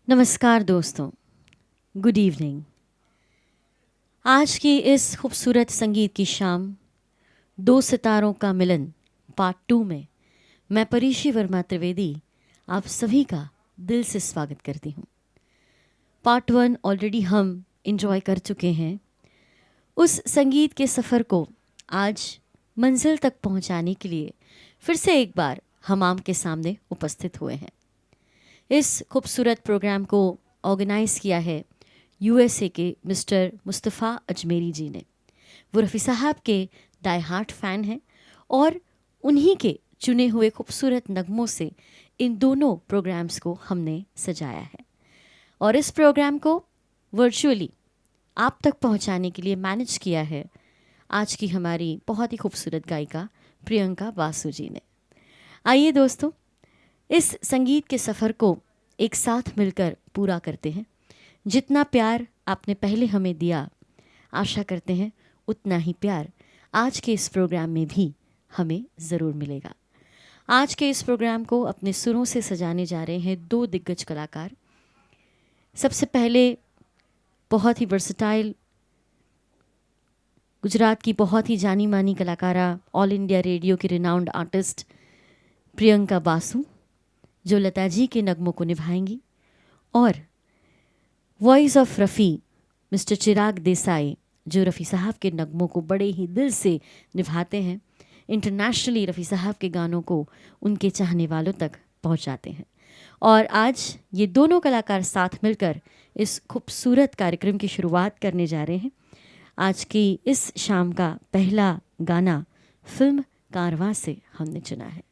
नमस्कार दोस्तों, good evening. आज की इस खूबसूरत संगीत की शाम, दो सितारों का मिलन पार्ट 2 में मैं परीशी वर्मा त्रिवेदी आप सभी का दिल से स्वागत करती हूँ। पार्ट 1 ऑलरेडी हम इंजॉय कर चुके हैं। उस संगीत के सफ़र को आज मंजिल तक पहुँचाने के लिए फिर से एक बार हम आपके सामने उपस्थित हुए हैं। इस खूबसूरत प्रोग्राम को ऑर्गेनाइज़ किया है यूएसए के मिस्टर मुस्तफ़ा अजमेरी जी ने। वो रफ़ी साहब के डाई हार्ट फ़ैन हैं और उन्हीं के चुने हुए खूबसूरत नगमों से इन दोनों प्रोग्राम्स को हमने सजाया है और इस प्रोग्राम को वर्चुअली आप तक पहुंचाने के लिए मैनेज किया है आज की हमारी बहुत ही खूबसूरत गायिका प्रियंका बासु जी ने। आइए दोस्तों, इस संगीत के सफ़र को एक साथ मिलकर पूरा करते हैं। जितना प्यार आपने पहले हमें दिया, आशा करते हैं उतना ही प्यार आज के इस प्रोग्राम में भी हमें ज़रूर मिलेगा। आज के इस प्रोग्राम को अपने सुरों से सजाने जा रहे हैं दो दिग्गज कलाकार। सबसे पहले बहुत ही वर्सटाइल गुजरात की बहुत ही जानी मानी कलाकारा, ऑल इंडिया रेडियो की रिनाउंड आर्टिस्ट प्रियंका बासु, जो लता जी के नगमों को निभाएंगी, और वॉइस ऑफ रफ़ी मिस्टर चिराग देसाई, जो रफ़ी साहब के नगमों को बड़े ही दिल से निभाते हैं। इंटरनेशनली रफ़ी साहब के गानों को उनके चाहने वालों तक पहुंचाते हैं। और आज ये दोनों कलाकार साथ मिलकर इस खूबसूरत कार्यक्रम की शुरुआत करने जा रहे हैं। आज की इस शाम का पहला गाना फिल्म कारवां से हमने चुना है।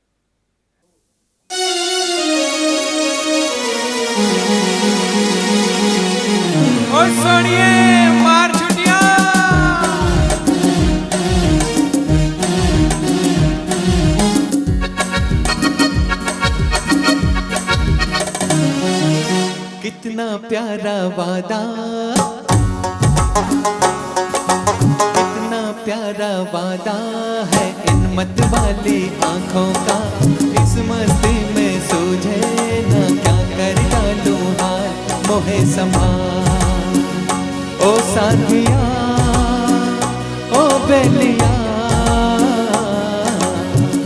और सुनिए मार छुटिया, कितना प्यारा वादा, कितना प्यारा वादा है इन मत वाली आंखों का। इस मस्ती में सूझे ना क्या कर डालूं हाल, मोहे संभाल ओ साथिया ओ बेलिया।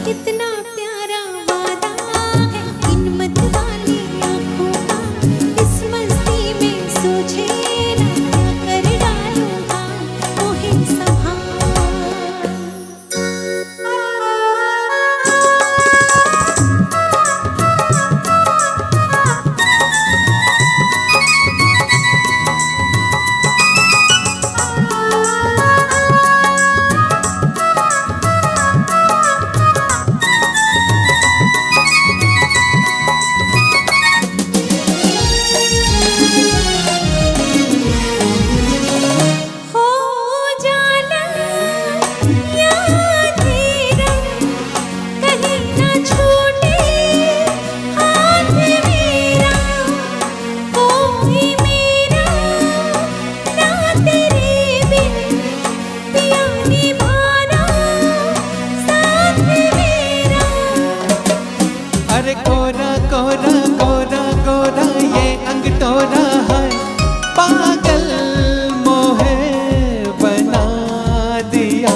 कितना प्यारा वादा है इन मत वाली आँखों का। इस मस्ती में सूझे ना क्या कर डालूंगा, मोहे संभाल। हो जाना याद तेरा, कहीं ना छूटे हाथ मेरा। कोई मेरा ना तेरे बिन, पिया निभाना साथ मेरा। अरे कोरा कोरा कोरा कोरा ये अंग तोरा है, पागल मोहे बना दिया।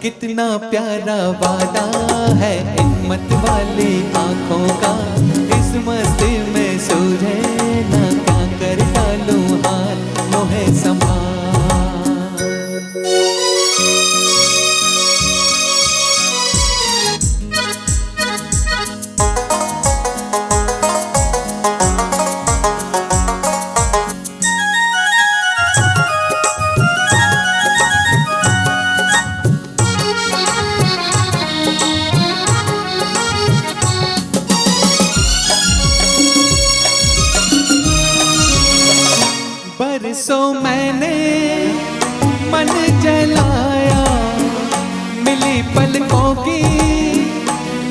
कितना प्यारा वादा है इन मत वाली आंखों का। इस मस्ती में सूझे ना क्या कर डालूं हाल, मोहे संभाल। बरसों मैंने मन जलाया, मिली पलकों की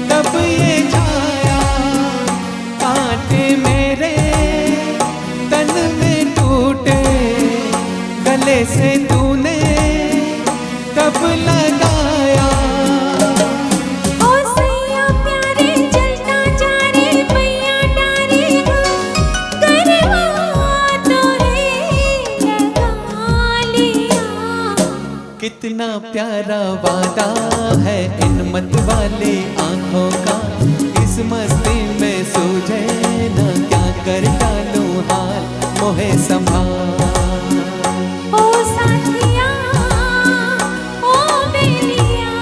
तब ये छाया। कांटे मेरे तन में टूटे, गले से तूने तब लगाया। ओ सैया प्यारे जलता जा रे, पैया डारे हो कितना प्यारा वादा है इन मत वाली आंखों का, इस मस्ती में सूझे ना क्या कर डालूं हाल मोहे संभाल। ओ साथिया ओ बेलिया,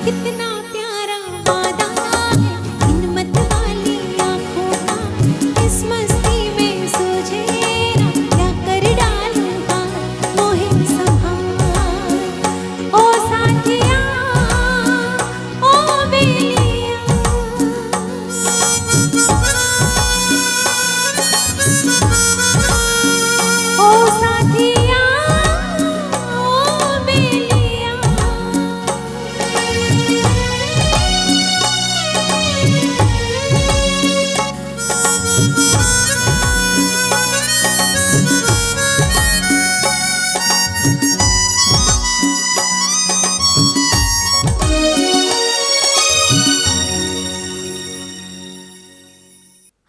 कितना प्यारा वादा है इन मत वाली आंखों का, इस मस्ती में सूझे ना क्या कर डालूं हाल मोहे संभाल। ओ साथिया ओ बेलिया, ओ साथिया ओ बेलिया।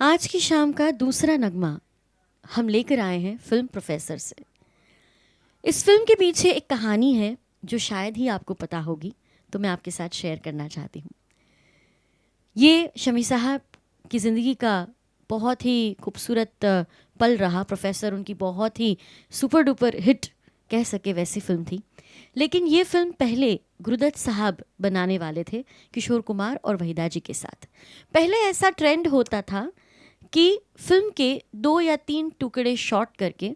आज की शाम का दूसरा नगमा हम लेकर आए हैं फिल्म प्रोफेसर से। इस फिल्म के पीछे एक कहानी है जो शायद ही आपको पता होगी, तो मैं आपके साथ शेयर करना चाहती हूँ। ये शमी साहब की ज़िंदगी का बहुत ही खूबसूरत पल रहा। प्रोफेसर उनकी बहुत ही सुपर डुपर हिट कह सके वैसी फिल्म थी। लेकिन ये फिल्म पहले गुरुदत्त साहब बनाने वाले थे किशोर कुमार और वहीदा जी के साथ। पहले ऐसा ट्रेंड होता था कि फिल्म के 2 या 3 टुकड़े शॉट करके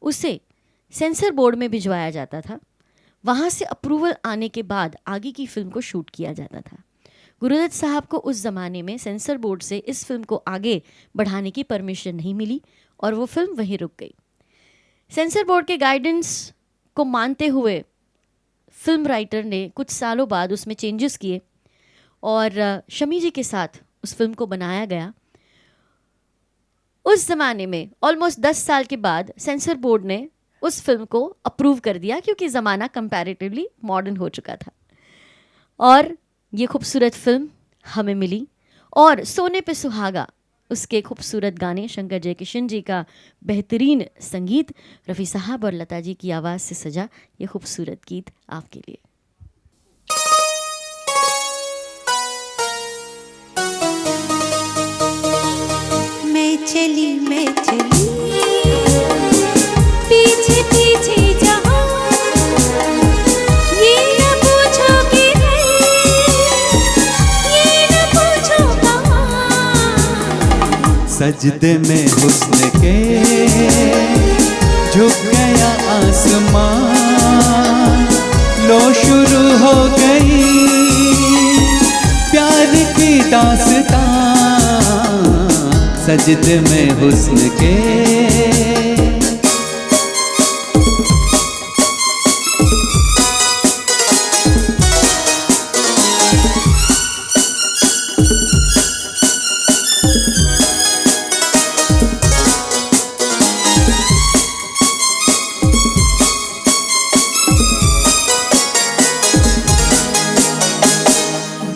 उसे सेंसर बोर्ड में भिजवाया जाता था। वहाँ से अप्रूवल आने के बाद आगे की फिल्म को शूट किया जाता था। गुरुदत्त साहब को उस ज़माने में सेंसर बोर्ड से इस फिल्म को आगे बढ़ाने की परमिशन नहीं मिली और वो फिल्म वहीं रुक गई। सेंसर बोर्ड के गाइडेंस को मानते हुए फिल्म राइटर ने कुछ सालों बाद उसमें चेंजेस किए और शमी जी के साथ उस फिल्म को बनाया गया। उस ज़माने में ऑलमोस्ट 10 साल के बाद सेंसर बोर्ड ने उस फिल्म को अप्रूव कर दिया क्योंकि ज़माना कंपैरेटिवली मॉडर्न हो चुका था और ये खूबसूरत फिल्म हमें मिली। और सोने पे सुहागा उसके खूबसूरत गाने, शंकर जयकिशन जी का बेहतरीन संगीत, रफ़ी साहब और लता जी की आवाज़ से सजा ये खूबसूरत गीत आपके लिए। मैं चली पीछे पीछे जहाँ, ये न पूछो किधर, ये न पूछो कहाँ। सजदे में हुस्न के झुक गया आसमां, लो शुरू हो गई प्यार की दास्तां। सजदे में हुस्न के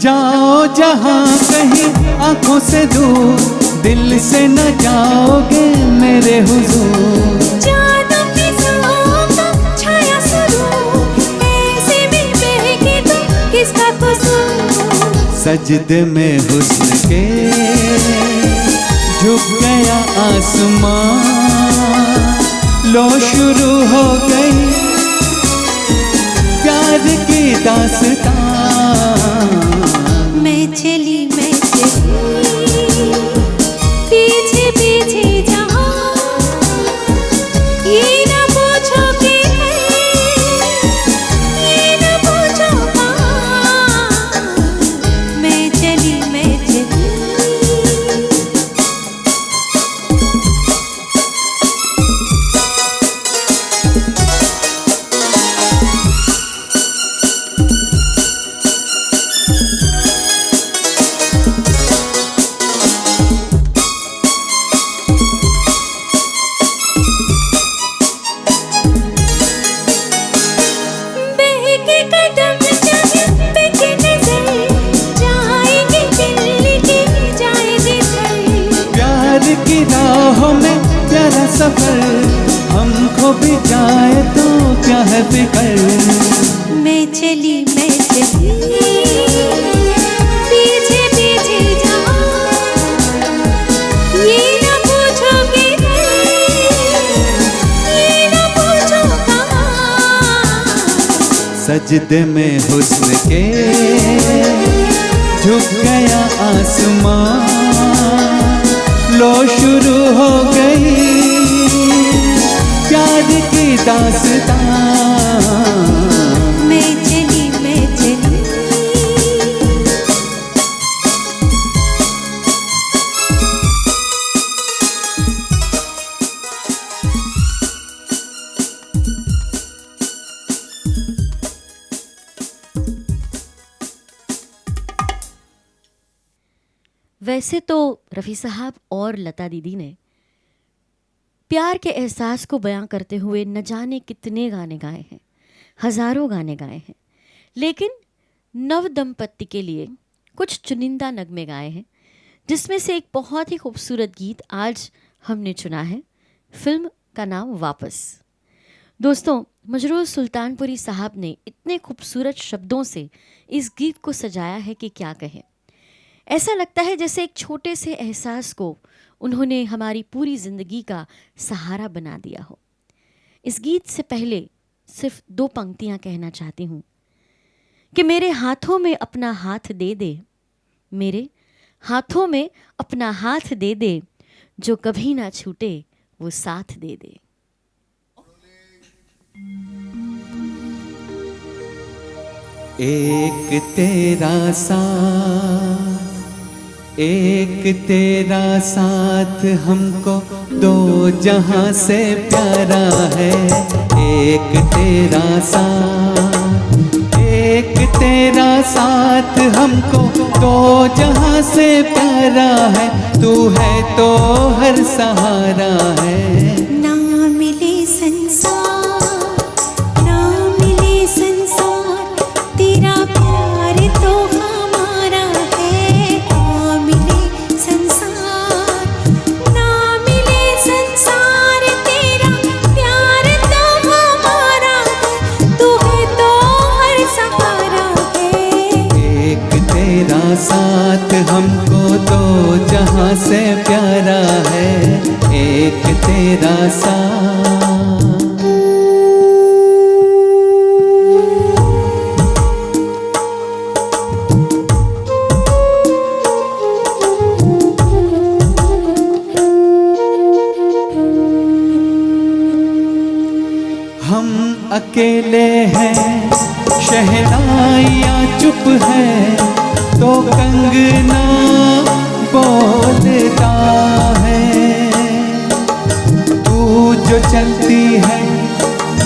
जाओ जहाँ कहीं आंखों से दूर, दिल से न जाओगे मेरे हुजूर। जादू फिजाओं का छाया सुरूर, ऐसे में बहके तो किसका कसूर। सजदे में हुस्न के झुक गया आसमां, लो शुरू हो गई प्यार की दास्तां। मैं चली पीछे पीछे जहाँ, ये न पूछो किधर, ये न पूछो कहाँ। मैं चली सफर हमको भी जाए तो क्या है फिकर। मैं चली पीछे पीछे जाऊं, ये न पूछो किधर, ये न पूछो कहाँ। सजदे में हुस्न के झुक गया आसमां, लो शुरू हो गई प्यार की दास्तां। मैं चली वैसे तो रफ़ी साहब और लता दीदी ने प्यार के एहसास को बयां करते हुए न जाने कितने गाने गाए हैं, हज़ारों गाने गाए हैं, लेकिन नव दंपत्ति के लिए कुछ चुनिंदा नगमे गाए हैं, जिसमें से एक बहुत ही खूबसूरत गीत आज हमने चुना है। फिल्म का नाम वापस। दोस्तों, मजरूर सुल्तानपुरी साहब ने इतने खूबसूरत शब्दों से इस गीत को सजाया है कि क्या कहें। ऐसा लगता है जैसे एक छोटे से एहसास को उन्होंने हमारी पूरी ज़िंदगी का सहारा बना दिया हो। इस गीत से पहले सिर्फ 2 पंक्तियां कहना चाहती हूँ कि मेरे हाथों में अपना हाथ दे दे, मेरे हाथों में अपना हाथ दे दे, जो कभी ना छूटे वो साथ दे दे। एक तेरा साथ, एक तेरा साथ हमको दो जहां से प्यारा है। एक तेरा साथ, एक तेरा साथ हमको दो जहां से प्यारा है। तू है तो हर सहारा है। ना मिले संसार, ना मिले संसार, तेरा प्यार तो हमारा है। ना मिले संसार, ना मिले संसार, तेरा प्यार तो हमारा है। तू है तो हर सहारा है। एक तेरा साथ हमको दो जहां से प्यारा है। एक तेरा साथ। हम अकेले हैं, शहनाइयाँ चुप है, तो कंगना बोलता है। तू जो चलती है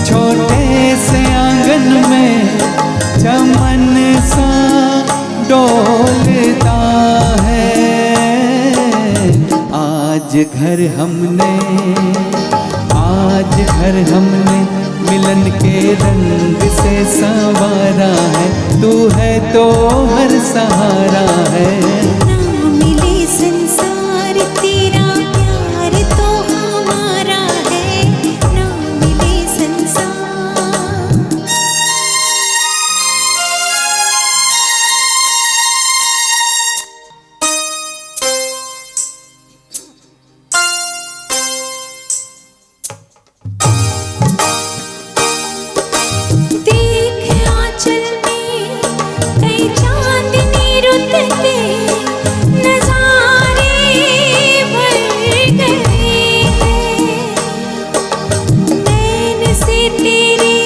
छोटे से आंगन में, चमन सा डोलता है। आज घर हमने, आज घर हमने मिलन के रंग से संवारा है। तू है तो हर सहारा है। ना मिले संसार, तेरा प्यार तो हमारा है। ना मिले संसार। देख आंचल में कई चांदनी रुत के नजारे भर गए हैं। नैन से तेरे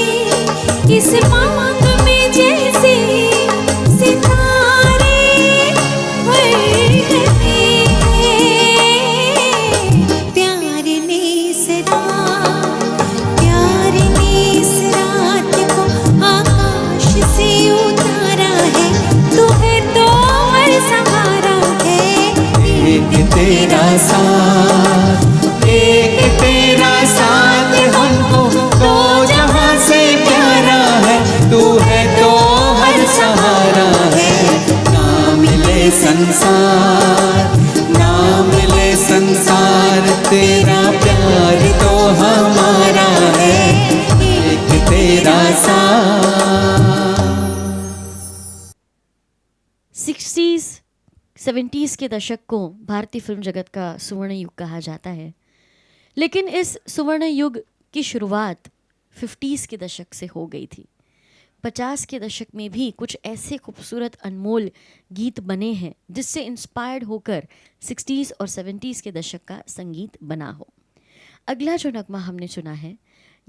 इस मांग में जैसे सितारे भर गए हैं। प्यार ने इस रात को आकाश से उतारा है। तू है तो हर सहारा है। एक तेरा साथ, एक तेरा साथ हमको दो जहां से प्यारा है। तू है तो हर सहारा है। ना मिले संसार, ना मिले संसार, तेरा प्यार तो हमारा है। एक तेरा 70s के दशक को भारतीय फिल्म जगत का सुवर्ण युग कहा जाता है, लेकिन इस सुवर्ण युग की शुरुआत 50s के दशक से हो गई थी। 50 के दशक में भी कुछ ऐसे खूबसूरत अनमोल गीत बने हैं जिससे इंस्पायर्ड होकर 60s और 70s के दशक का संगीत बना हो। अगला जो नगमा हमने चुना है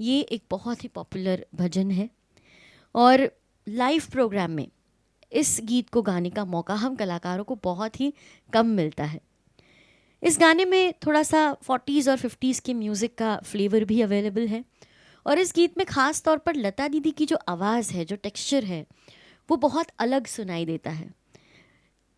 ये एक बहुत ही पॉपुलर भजन है और लाइव प्रोग्राम में इस गीत को गाने का मौका हम कलाकारों को बहुत ही कम मिलता है। इस गाने में थोड़ा सा 40s और 50s के म्यूज़िक का फ्लेवर भी अवेलेबल है और इस गीत में ख़ास तौर पर लता दीदी की जो आवाज़ है, जो टेक्सचर है, वो बहुत अलग सुनाई देता है।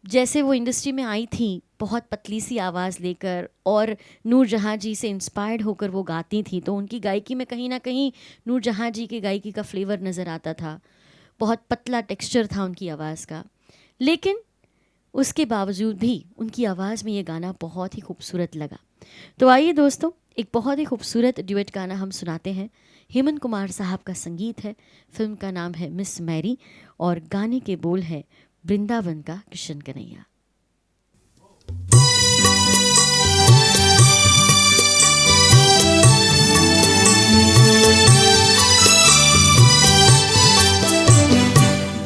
जैसे वो इंडस्ट्री में आई थी बहुत पतली सी आवाज़ लेकर और नूरजहाँ जी से इंस्पायर्ड होकर वो गाती थी, तो उनकी गायकी में कहीं ना कहीं नूरजहाँ जी की गायकी का फ्लेवर नज़र आता था। बहुत पतला टेक्सचर था उनकी आवाज़ का, लेकिन उसके बावजूद भी उनकी आवाज़ में ये गाना बहुत ही खूबसूरत लगा। तो आइए दोस्तों, एक बहुत ही खूबसूरत ड्यूएट गाना हम सुनाते हैं। हेमंत कुमार साहब का संगीत है, फिल्म का नाम है मिस मैरी और गाने के बोल है वृंदावन का कृष्ण कन्हैया।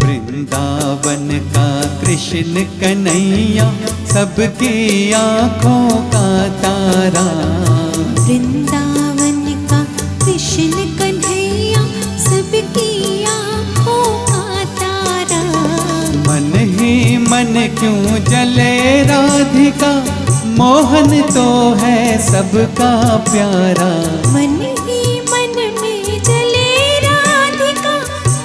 वृंदावन का कृष्ण कन्हैया सबकी आंखों का तारा। वृंदावन का कृष्ण कन्हैया सबकी आँखों का तारा। मन ही मन क्यों जले राधिका, मोहन तो है सबका प्यारा। मन ही मन में जले राधिका,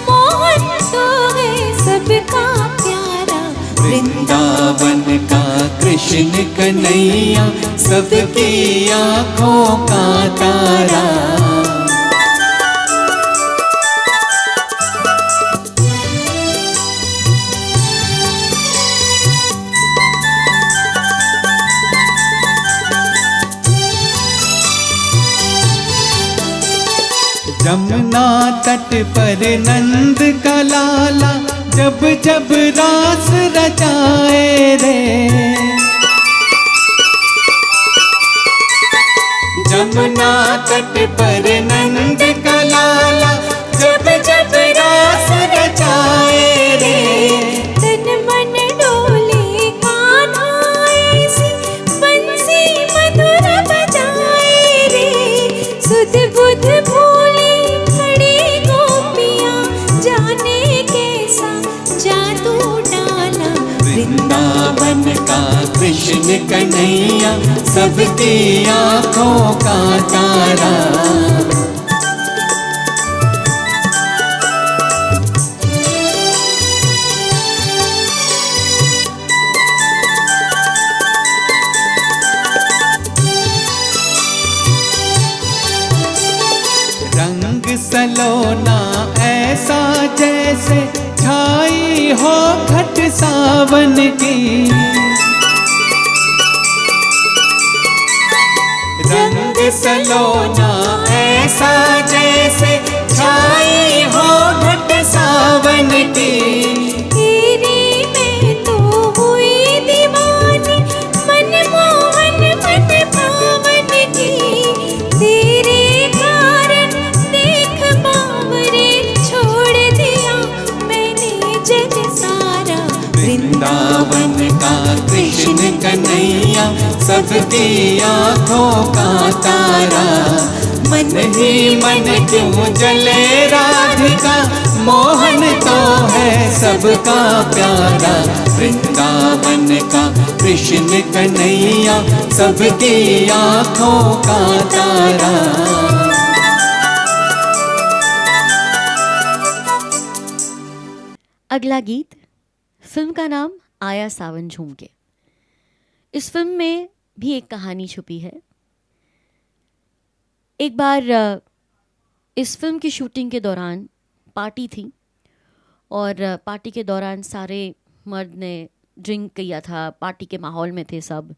मोहन तो है सबका प्यारा। वृंदावन का कृष्ण कन्हैया सबकी आंखों का तारा। जमुना तट पर नंद का लाला जब जब रास रचाए रे। जमुना तट पर नंद का लाला जब जब रास रचाए रे। तन मन डोले कान्हा ऐसी बंसी मधुर बजाए रे। सुध बुध भूली खड़ी गोपियाँ, जाने कैसा जादू डाला। वृंदावन का कृष्ण कन्हैया सबकी आंखों का तारा। रंग सलोना ऐसा जैसे छाई हो घट सावन की। रंग सलोना ऐसा जैसे छाई हो घट सावन की। तेरे में तो हुई दीवानी, मनमोहन मन पावन की। तेरे कारण देख बावरे, छोड़ दिया मैंने जग सारा। वृंदावन का कृष्ण कन्हैया सबकी आंखों का तारा। मन ही मन क्यों जले राधिका, मोहन तो है सबका प्यारा। वृंदावन का कृष्ण कन्हैया सबकी आंखों का तारा। अगला गीत, फिल्म का नाम आया सावन झूम के। इस फिल्म में भी एक कहानी छुपी है। एक बार इस फिल्म की शूटिंग के दौरान पार्टी थी और पार्टी के दौरान सारे मर्द ने ड्रिंक किया था, पार्टी के माहौल में थे सब।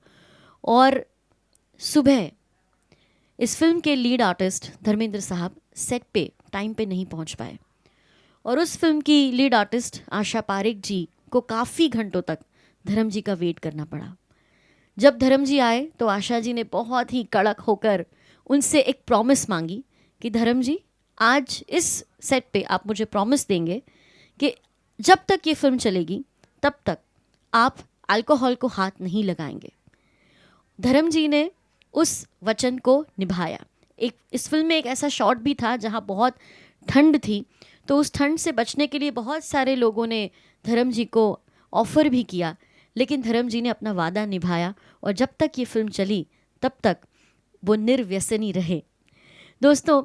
और सुबह इस फिल्म के लीड आर्टिस्ट धर्मेंद्र साहब सेट पे टाइम पे नहीं पहुंच पाए और उस फिल्म की लीड आर्टिस्ट आशा पारेख जी को काफ़ी घंटों तक धर्म जी का वेट करना पड़ा। जब धर्म जी आए तो आशा जी ने बहुत ही कड़क होकर उनसे एक प्रॉमिस मांगी कि धर्म जी, आज इस सेट पे आप मुझे प्रॉमिस देंगे कि जब तक ये फिल्म चलेगी तब तक आप अल्कोहल को हाथ नहीं लगाएंगे। धर्म जी ने उस वचन को निभाया। इस फिल्म में एक ऐसा शॉट भी था जहाँ बहुत ठंड थी, तो उस ठंड से बचने के लिए बहुत सारे लोगों ने धर्म जी को ऑफ़र भी किया, लेकिन धर्म जी ने अपना वादा निभाया और जब तक ये फिल्म चली तब तक वो निर्व्यसनी रहे। दोस्तों,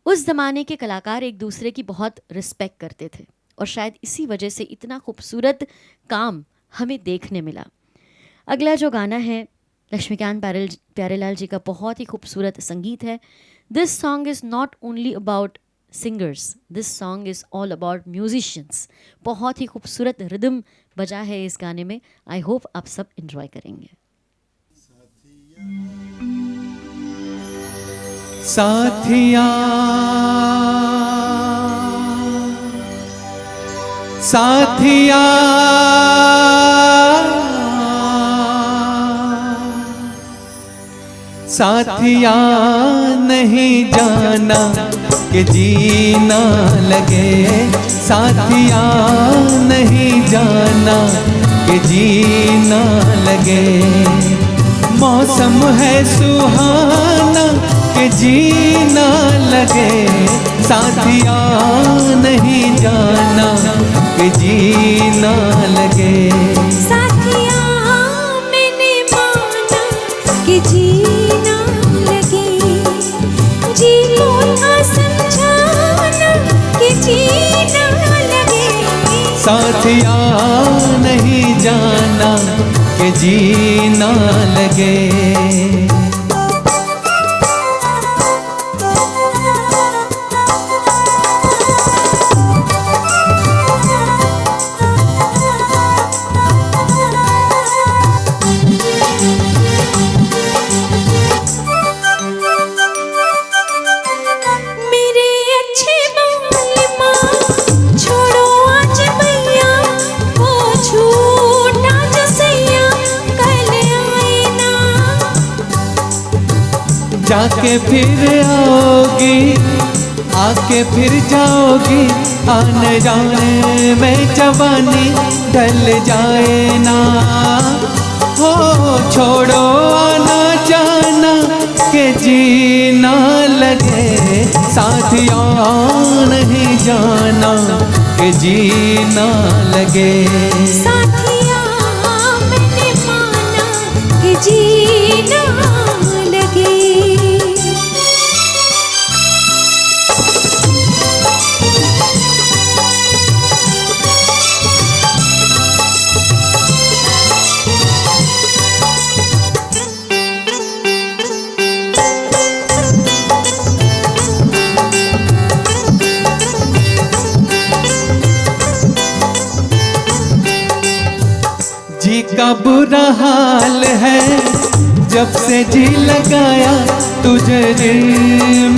उस ज़माने के कलाकार एक दूसरे की बहुत रिस्पेक्ट करते थे और शायद इसी वजह से इतना खूबसूरत काम हमें देखने मिला। अगला जो गाना है लक्ष्मीकांत प्यारेलाल जी का बहुत ही खूबसूरत संगीत है। This song is not only about singers, this song is all about musicians. बहुत ही खूबसूरत रिदम बजा है इस गाने में। आई होप आप सब इन्जॉय करेंगे। साथिया साथिया साथिया नहीं जाना कि जीना लगे, साथिया नहीं जाना कि जीना लगे। मौसम है सुहाना कि जीना लगे, साथिया नहीं जाना कि जीना लगे। साथिया मैंने माना कि जीना लगे, जी को था समझाना कि जीना लगे। साथिया नहीं जाना कि जीना लगे। मेरे अच्छे मालिमा छोड़ो आज भैया, वो झूठा जसैया कल आए ना। जाके फिर आओगी, आके फिर जाओगी, आने जाने में जवानी ढल जाए ना। हो छोड़ो आना जाना के जीना लगे, साथिया नहीं जाना के जीना लगे। साथिया मैंने माना कि जीना लगे। जी का बुरा हाल है जब से जी लगाया, तुझे दिल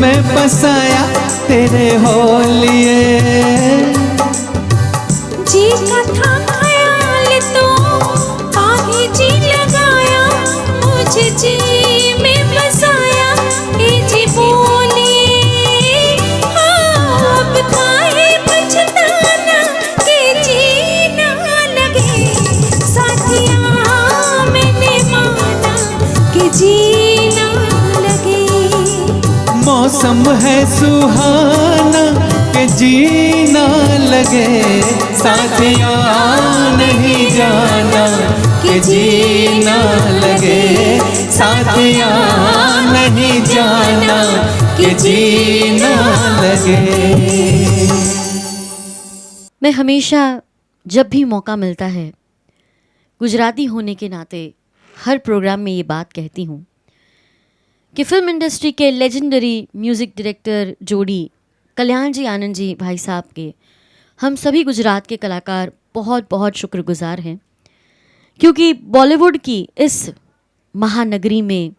में बसाया तेरे हो लिए। जी का था ख्याल तो आगे जी लगाया, मुझे जी में बसाया ए जी बोलिए। हाँ, अब काहे पछताना कि जीना लगे। साथिया मैंने माना कि जीना लगे। मौसम है सुहाना के जीना लगे, साथिया नहीं जाना के जीना लगे। साथिया नहीं जाना के जीना लगे। मैं हमेशा जब भी मौका मिलता है गुजराती होने के नाते हर प्रोग्राम में ये बात कहती हूँ कि फिल्म इंडस्ट्री के लेजेंडरी म्यूज़िक डायरेक्टर जोड़ी कल्याण जी आनंद जी भाई साहब के हम सभी गुजरात के कलाकार बहुत बहुत शुक्रगुजार हैं, क्योंकि बॉलीवुड की इस महानगरी में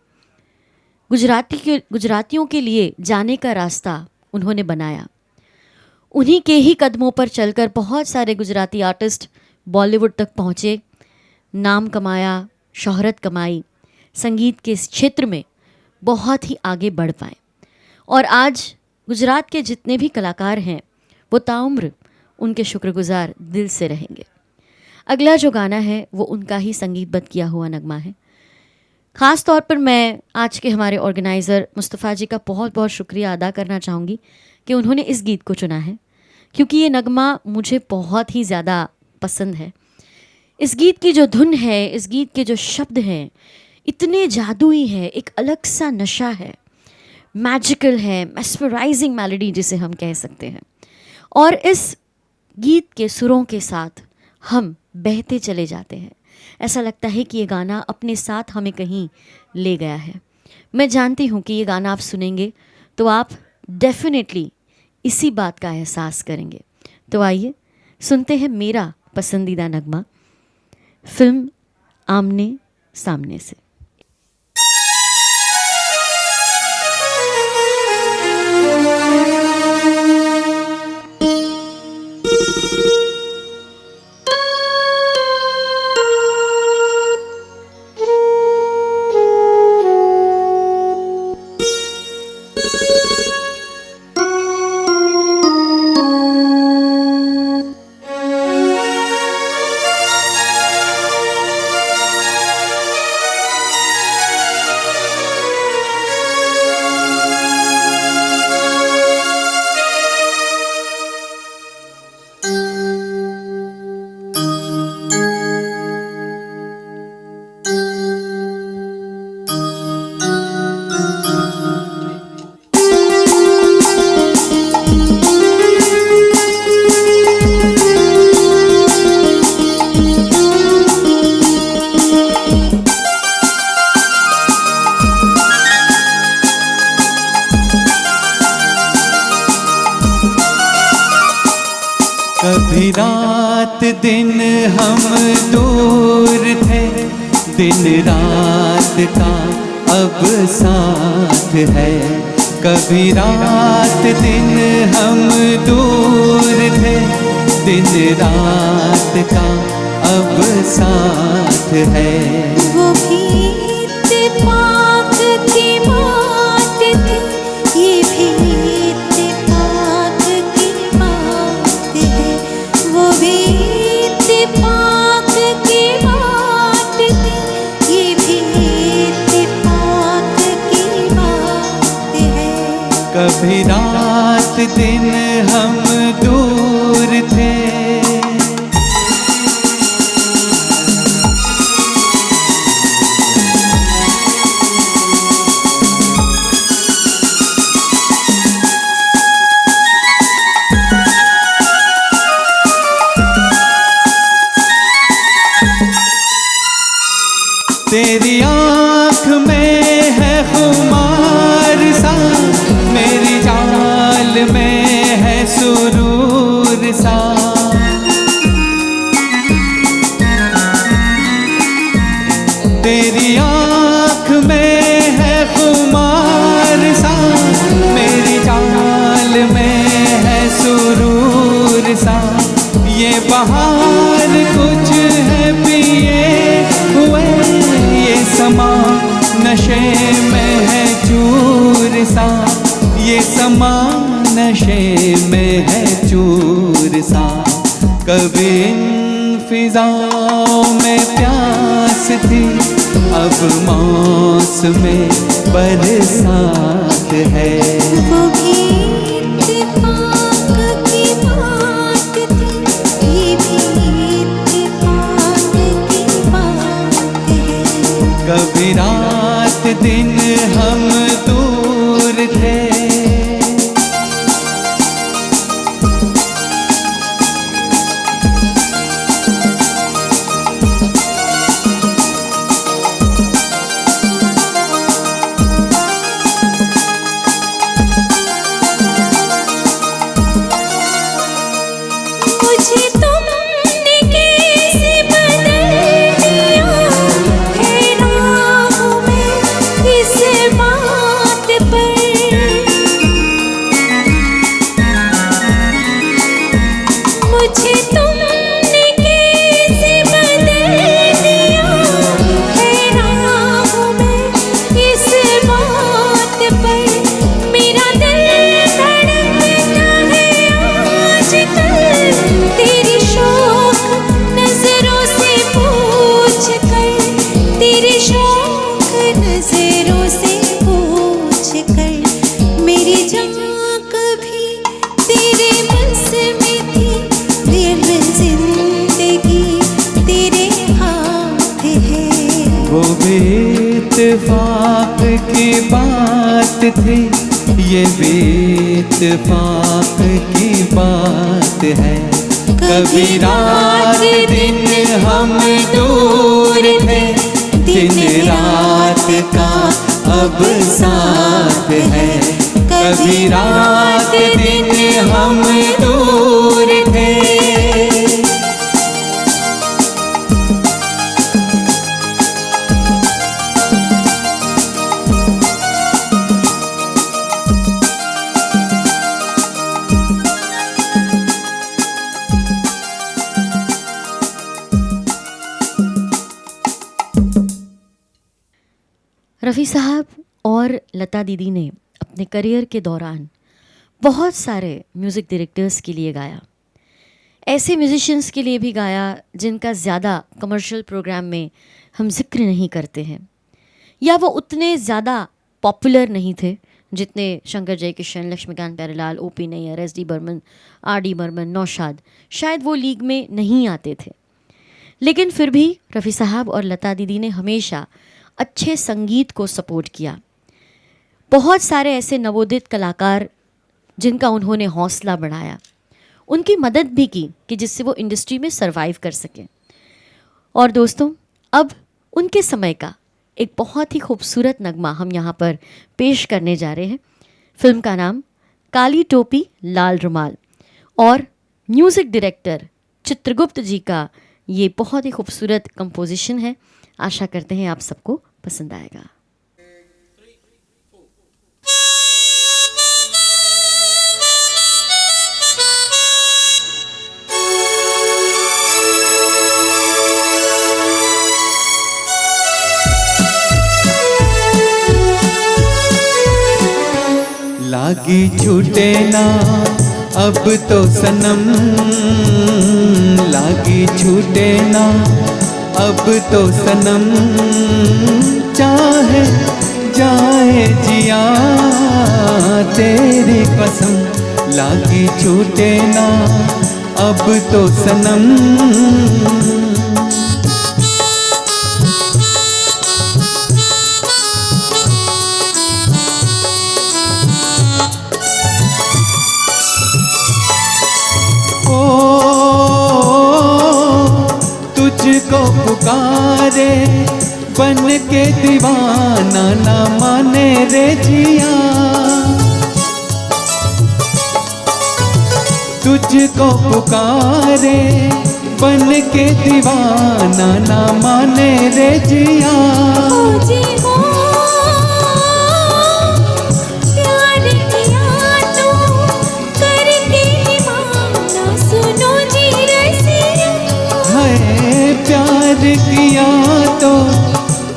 गुजरातियों के लिए जाने का रास्ता उन्होंने बनाया। उन्हीं के ही कदमों पर चलकर बहुत सारे गुजराती आर्टिस्ट बॉलीवुड तक पहुँचे नाम कमाया, शोहरत कमाई, संगीत के इस क्षेत्र में बहुत ही आगे बढ़ पाए। और आज गुजरात के जितने भी कलाकार हैं वो ताउम्र उनके शुक्रगुजार दिल से रहेंगे। अगला जो गाना है वो उनका ही संगीतबद्ध किया हुआ नगमा है। ख़ास तौर पर मैं आज के हमारे ऑर्गेनाइज़र मुस्तफ़ा जी का बहुत बहुत शुक्रिया अदा करना चाहूँगी कि उन्होंने इस गीत को चुना है, क्योंकि ये नगमा मुझे बहुत ही ज़्यादा पसंद है। इस गीत की जो धुन है, इस गीत के जो शब्द हैं, इतने जादुई हैं, एक अलग सा नशा है, मैजिकल है, मेस्मराइजिंग मेलोडी जिसे हम कह सकते हैं। और इस गीत के सुरों के साथ हम बहते चले जाते हैं। ऐसा लगता है कि ये गाना अपने साथ हमें कहीं ले गया है। मैं जानती हूँ कि ये गाना आप सुनेंगे तो आप डेफिनेटली इसी बात का एहसास करेंगे। तो आइए सुनते हैं मेरा पसंदीदा नगमा फिल्म आमने सामने से। कभी रात दिन हम दूर थे, दिन रात का अब साथ है। कभी रात दिन हम दूर थे, दिन रात का अब साथ है। वो भी इत्तेफाक की बात थी, ये भी इत्तेफाक की बात है। वो भी इत्तेफाक की बात थी, ये भी इत्तेफाक की बात है। कभी रात दिन हम दूर थे। तेरी आँख में है खुमार सा, मेरी चाल में है सुरूर सा। तेरी आँख में है खुमार सा, मेरी चाल में है सुरूर सा। ये बहार कुछ है पिए हुए, ये समा नशे में है चूर सा। ये समा नशे में है चूर सा। कभी इन फिजाओं में प्यास थी, अब मौसम बरसात है। वो भी इत्तेफाक की बात थी, ये भी इत्तेफाक की बात है। कभी रात दिन हम दूर थे। थी, ये भी इत्तेफाक की बात है। कभी रात दिन हम दूर थे, दिन रात का अब साथ है। कभी रात दिन हम दूर थे। रफ़ी साहब और लता दीदी ने अपने करियर के दौरान बहुत सारे म्यूज़िक डायरेक्टर्स के लिए गाया, ऐसे म्यूजिशियंस के लिए भी गाया जिनका ज़्यादा कमर्शियल प्रोग्राम में हम जिक्र नहीं करते हैं, या वो उतने ज़्यादा पॉपुलर नहीं थे जितने Shankar Jaikishan, Laxmikant Pyarelal, OP Nayyar, S D Burman, R D Burman, Naushad, शायद वो लीग में नहीं आते थे। लेकिन फिर भी रफ़ी साहब और लता दीदी ने हमेशा अच्छे संगीत को सपोर्ट किया। बहुत सारे ऐसे नवोदित कलाकार जिनका उन्होंने हौसला बढ़ाया, उनकी मदद भी की कि जिससे वो इंडस्ट्री में सरवाइव कर सकें। और दोस्तों, अब उनके समय का एक बहुत ही खूबसूरत नगमा हम यहाँ पर पेश करने जा रहे हैं। फिल्म का नाम काली टोपी लाल रुमाल, और म्यूज़िक डायरेक्टर चित्रगुप्त जी का ये बहुत ही खूबसूरत कंपोजिशन है। आशा करते हैं आप सबको पसंद आएगा। लागी छूटे ना अब तो सनम, लागी छूटे ना अब तो सनम, चाहे जाए जिया तेरी कसम। लागी छूटे ना अब तो सनम। तुझको पुकारे बन के दीवाना ना माने रे जिया, तुझको पुकारे बन के दीवाना ना माने रे जिया। जी हो प्यार किया तो करके दीवाना, सुनो जी रसिया। है प्यार किया तो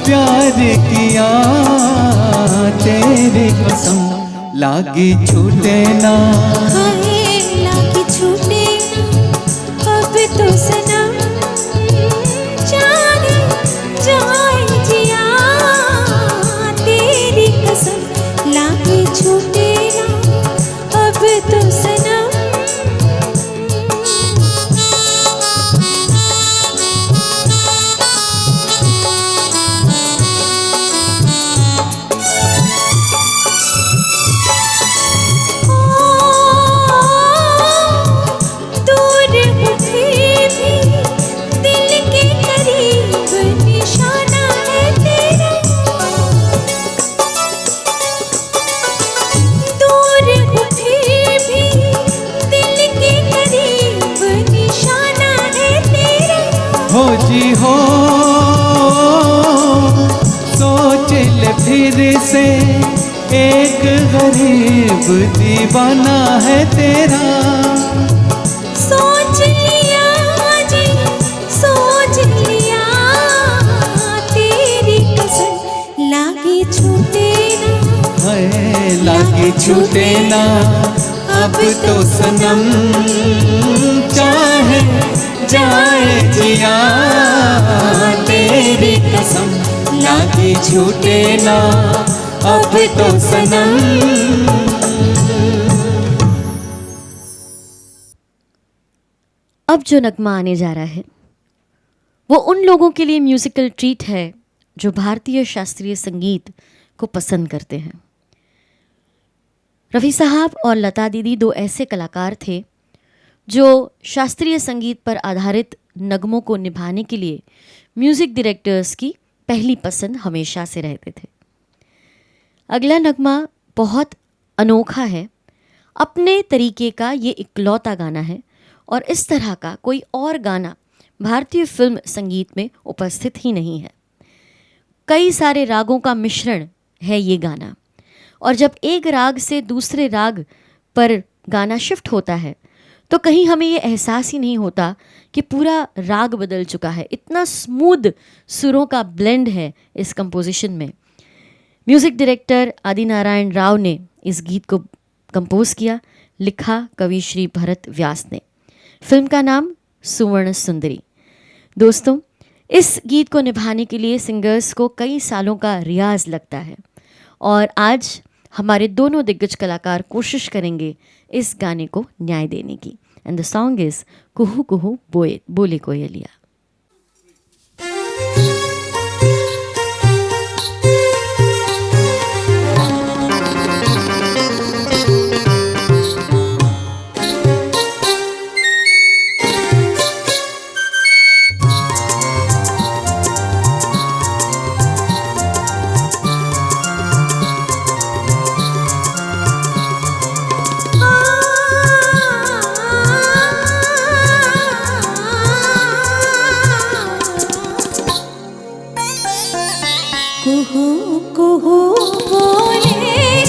प्यार किया तेरी कसम। लागी छूटे ना हाय लागी छूटे ना अब तो सनम, जाने जाए जिया तेरी कसम। लागी छूटे ना अब तो सनम। दूर उठे भी दिल के करीब निशाना है तेरा। दूर उठे भी दिल के करीब निशाना है तेरा। हो जी हो सोच ले फिर से, एक गरीब दीवाना है तेरा। सोच लिया जी सोच लिया तेरी कसम। लागी छूटे ना है लागी छूटे ना अब तो सनम, चाहे जाए जिया तेरी कसम। लागी छूटे ना अब तो सनम। अब जो नगमा आने जा रहा है वो उन लोगों के लिए म्यूज़िकल ट्रीट है जो भारतीय शास्त्रीय संगीत को पसंद करते हैं। रफ़ी साहब और लता दीदी दो ऐसे कलाकार थे जो शास्त्रीय संगीत पर आधारित नगमों को निभाने के लिए म्यूज़िक डायरेक्टर्स की पहली पसंद हमेशा से रहते थे। अगला नगमा बहुत अनोखा है, अपने तरीके का ये इकलौता गाना है और इस तरह का कोई और गाना भारतीय फिल्म संगीत में उपस्थित ही नहीं है। कई सारे रागों का मिश्रण है ये गाना और जब एक राग से दूसरे राग पर गाना शिफ्ट होता है तो कहीं हमें ये एहसास ही नहीं होता कि पूरा राग बदल चुका है। इतना स्मूथ सुरों का ब्लेंड है इस कंपोजिशन में। म्यूज़िक डायरेक्टर आदि नारायण राव ने इस गीत को कंपोज किया, लिखा कवि श्री भरत व्यास ने। फिल्म का नाम सुवर्ण सुंदरी। दोस्तों, इस गीत को निभाने के लिए सिंगर्स को कई सालों का रियाज लगता है और आज हमारे दोनों दिग्गज कलाकार कोशिश करेंगे इस गाने को न्याय देने की। एंड द सॉन्ग इज कुहू कुहू बोले कोयलिया। कुहू कुहू बोले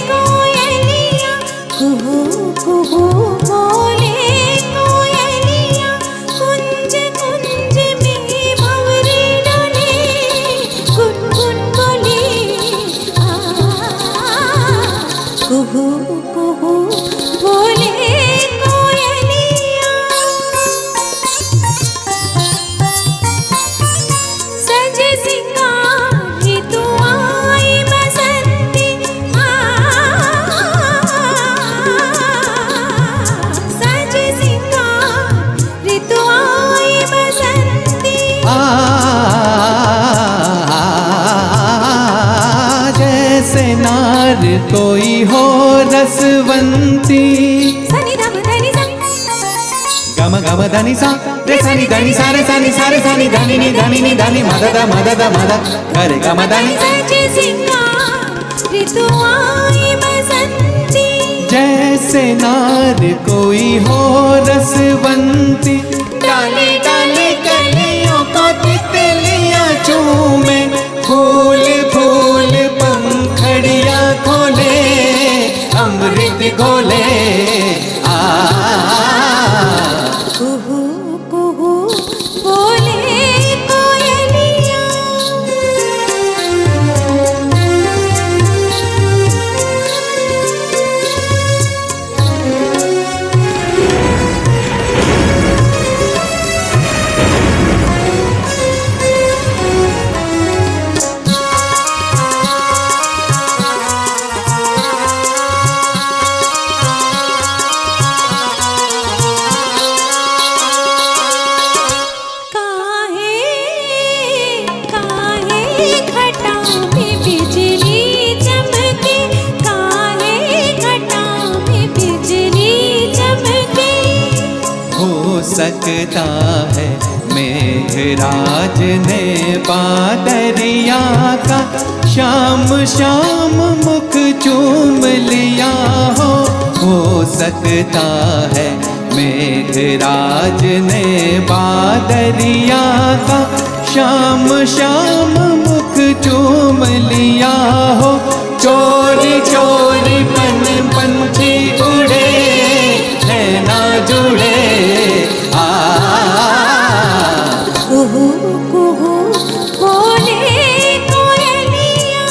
कोयलिया, कुहू कुहू बोले कोयलिया, कुंज कुंज में भंवरे डोले, गुनगुन बोले कुहू कुहू बोले कोयलिया। सज सिंगारी तू आई बसंती, सज सिंगारी तू आई बसंती। जैसे नार कोई हो रसवंती, सनि धम धनि सा, गम गम धनि सा रे सनि धनि सा रे सनि सा रे सनि धनि नि धनि मदद मदद मदद करे गम धनि। सज सिंगारी तू आई बसंती। जैसे नार कोई हो रसवंती, डाले डाले कलियों को तितलियां चूमे, फूल फूल पंखड़ियां खोले, अमृत घोले। कुहू कुहू बोले कोयलिया। सकता है मेघराज ने बादरिया का शाम शाम मुख चूम लिया हो सकता है मेघराज ने बादरिया का शाम शाम मुख चूम लिया हो। चोरी चोरी पन पंछी उड़े है ना जुड़े कुहू कुहू बोले कोयलिया।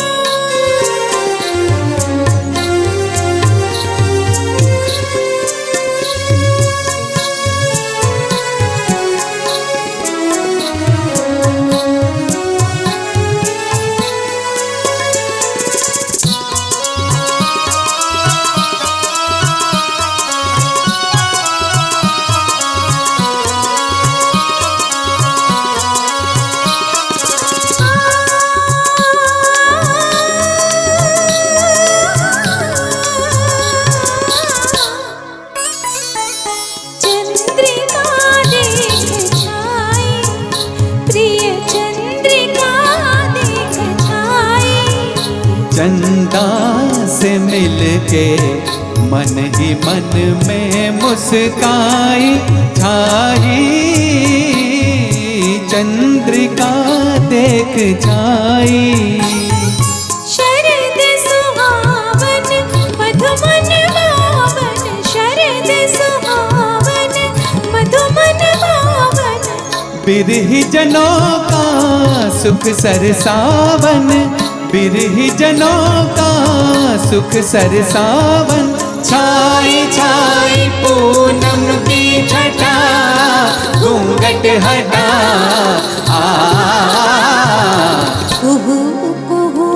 चंदा से मिलके मन ही मन में मुस्काई छाई, चंद्रिका देख छाई। शरद सुहावन मधुमन भावन, शरद सुहावन मधुमन भावन। बिरही जनों का सुख सरसावन, बिरही जनों का सुख सरसावन। छाई छाई पूनम की छटा, घूंघट हटा कुहू कुहू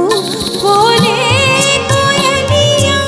बोले कोयलिया।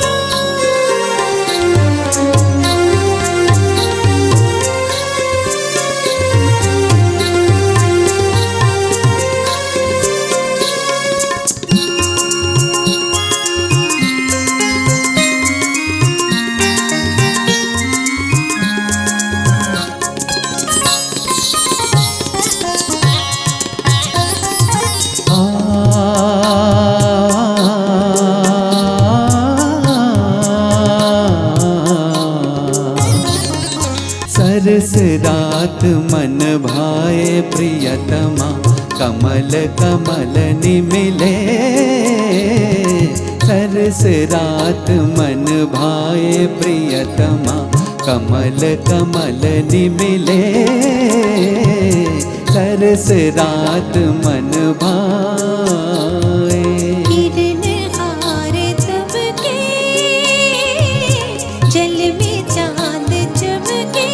सरस रात मन भाए प्रियतमा, कमल कमल निमिले। सरस रात मन भाए प्रियतमा, कमल कमल निमिले। सरस रात मन भाए। किरण हार चमके, जल में चांद चमके।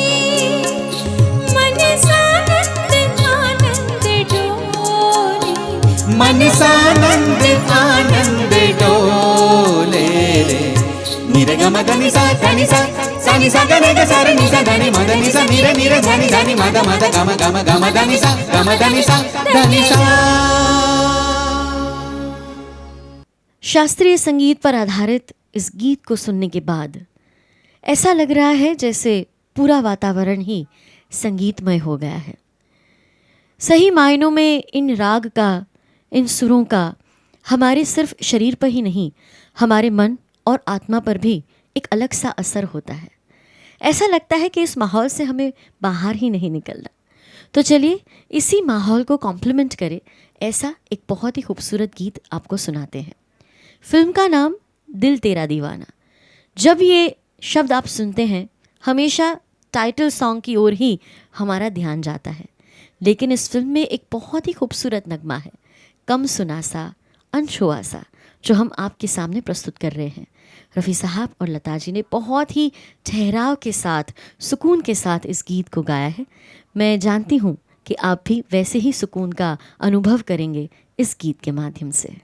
मन सानंद आनंद डोले, मन सानंद आनंद डोले रे। निरगम धनि सा धनि सा सानि सा गने ग सारे नि सा धनि मद नि सा निर निर धनि धनि मद मद गम गम गम धनि सा गम धनि सा धनि सा। शास्त्रीय संगीत पर आधारित इस गीत को सुनने के बाद ऐसा लग रहा है जैसे पूरा वातावरण ही संगीतमय हो गया है। सही मायनों में इन राग का, इन सुरों का हमारे सिर्फ शरीर पर ही नहीं, हमारे मन और आत्मा पर भी एक अलग सा असर होता है। ऐसा लगता है कि इस माहौल से हमें बाहर ही नहीं निकलना। तो चलिए इसी माहौल को कॉम्प्लीमेंट करे ऐसा एक बहुत ही खूबसूरत गीत आपको सुनाते हैं। फिल्म का नाम दिल तेरा दीवाना। जब ये शब्द आप सुनते हैं हमेशा टाइटल सॉन्ग की ओर ही हमारा ध्यान जाता है, लेकिन इस फिल्म में एक बहुत ही खूबसूरत नगमा है, कम सुना सा अनछुआ सा, जो हम आपके सामने प्रस्तुत कर रहे हैं। रफ़ी साहब और लता जी ने बहुत ही ठहराव के साथ, सुकून के साथ इस गीत को गाया है। मैं जानती हूँ कि आप भी वैसे ही सुकून का अनुभव करेंगे इस गीत के माध्यम से।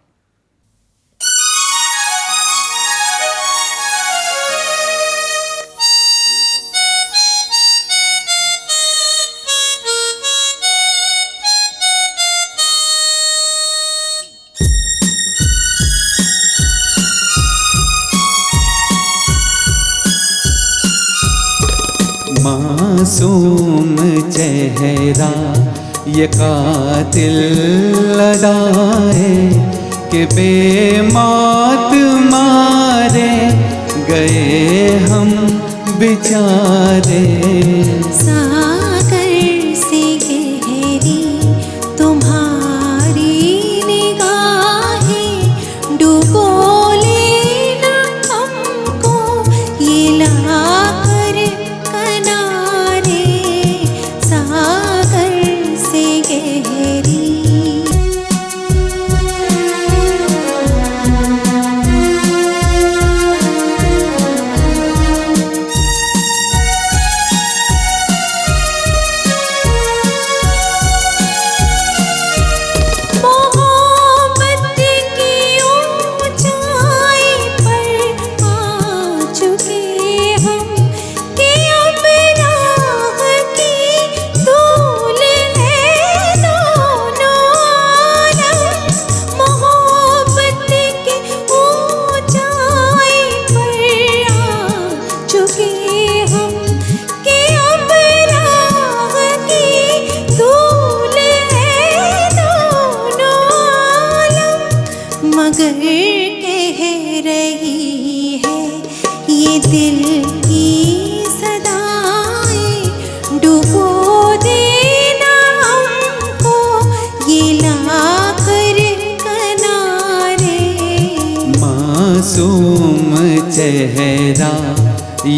मासूम चेहरा ये कातिल अदाए कि बेमौत मारे गए हम बेचारे। सागर से गहरी तुम्हारी निगाहें, डुबो लेना हमको ये लाकर किनारे। सागर से गहरी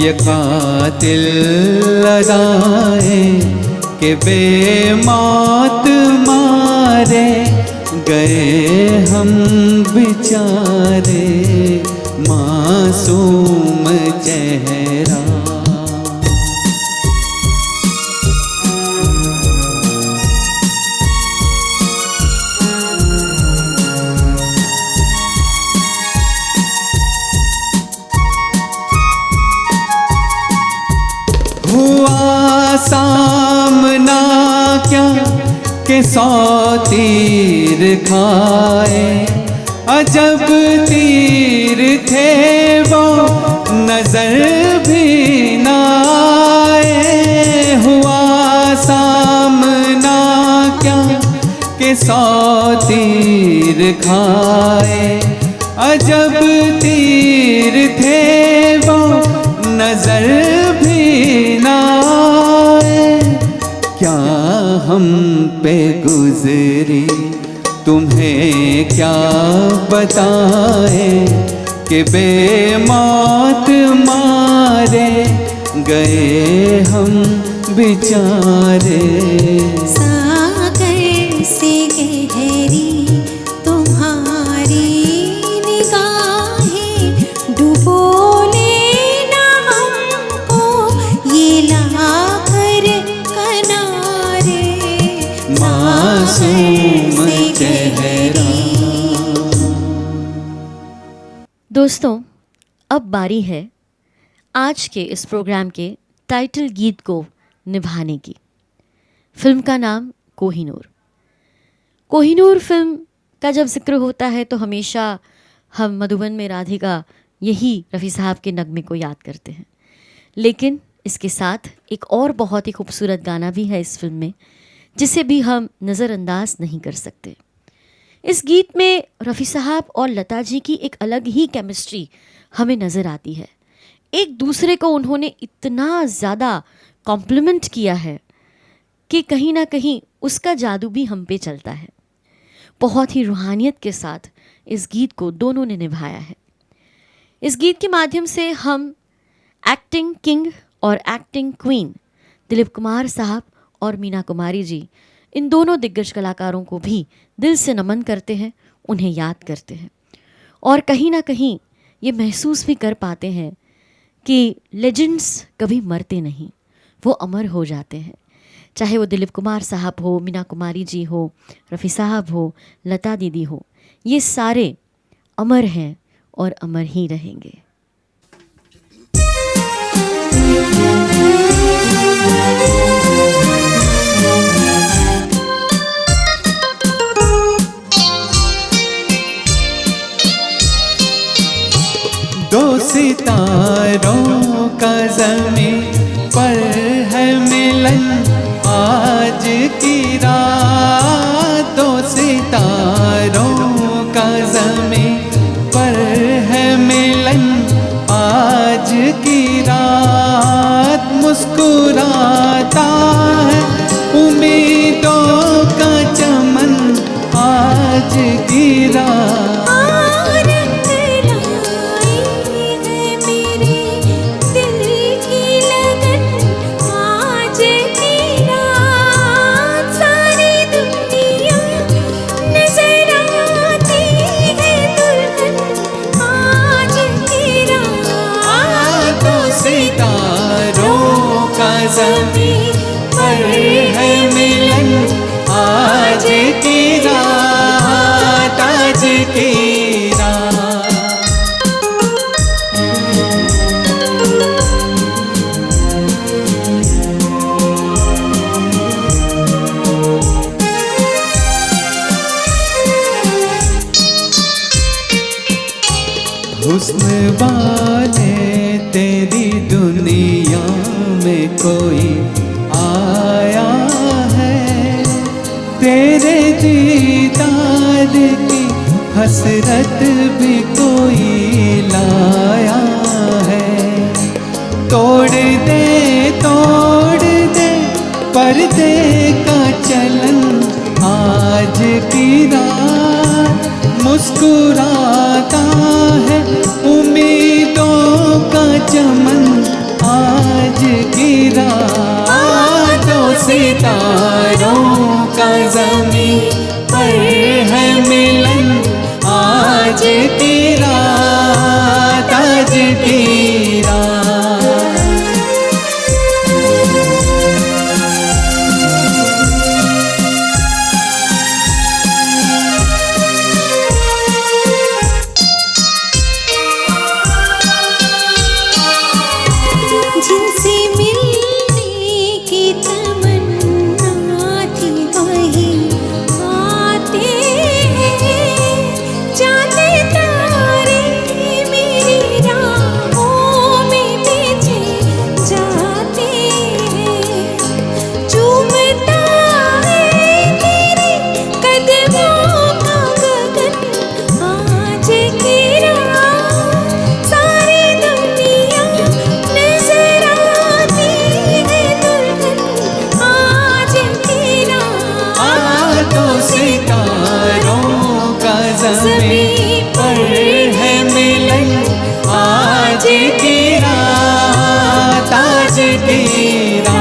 ये कातिल लगाए के बेमौत मारे गए हम बेचारे मासूम चेहरा। हुआ सामना क्या के 100 तीर खाए, अजब तीर थे वो नजर भी न आए। हुआ सामना क्या के 100 तीर खाए, अजब तीर थे वो नजर भी न आए। क्या हम पे गुजरी तुम्हें क्या बताए कि बेमौत मारे गए हम बेचारे। सागर से गहरी तुम्हारी निगाहें, डुबो लेना हमको ये लाकर किनारे। मासूम चेहरा। दोस्तों, अब बारी है आज के इस प्रोग्राम के टाइटल गीत को निभाने की। फिल्म का नाम कोहिनूर। कोहिनूर फिल्म का जब जिक्र होता है तो हमेशा हम मधुबन में राधिका यही रफ़ी साहब के नगमे को याद करते हैं, लेकिन इसके साथ एक और बहुत ही खूबसूरत गाना भी है इस फिल्म में, जिसे भी हम नज़रअंदाज नहीं कर सकते। इस गीत में रफ़ी साहब और लता जी की एक अलग ही केमिस्ट्री हमें नज़र आती है। एक दूसरे को उन्होंने इतना ज़्यादा कॉम्प्लीमेंट किया है कि कहीं ना कहीं उसका जादू भी हम पे चलता है। बहुत ही रूहानियत के साथ इस गीत को दोनों ने निभाया है। इस गीत के माध्यम से हम एक्टिंग किंग और एक्टिंग क्वीन दिलीप कुमार साहब और मीना कुमारी जी, इन दोनों दिग्गज कलाकारों को भी दिल से नमन करते हैं, उन्हें याद करते हैं और कहीं ना कहीं ये महसूस भी कर पाते हैं कि लेजेंड्स कभी मरते नहीं, वो अमर हो जाते हैं। चाहे वो दिलीप कुमार साहब हो, मीना कुमारी जी हो, रफ़ी साहब हो, लता दीदी हो, ये सारे अमर हैं और अमर ही रहेंगे। दो सितारों का ज़मीं पर है मिलन आज की रात। दो सितारों का ज़मीं पर है मिलन आज की रात। मुस्कुराता है उम्मीदों का चमन आज की रात। ज़मीं पर है मिलन आज की रात, आज की रात। हुस्न वाले तेरी दुनिया में कोई आया है, तेरे दीदार की हसरत भी कोई लाया है। तोड़ दे पर्दे का चलन आज की रात। मुस्कुराता है उम्मीदों का चमन सितारों का ज़मीं पर है मिलन, आज की रात, आज की रात। जिनसे मिलने की तमन्ना थी वही आते हैं, जाते तारे मेरी राहों में बिछे जाते हैं। चूमता है तेरे कदमों का गगन, आज की रात सारी दुनिया नजर आती है दुल्हन, आज की रात। तो सितारों का ज़मीं पर है मिलन, आज की रात, आज की रात।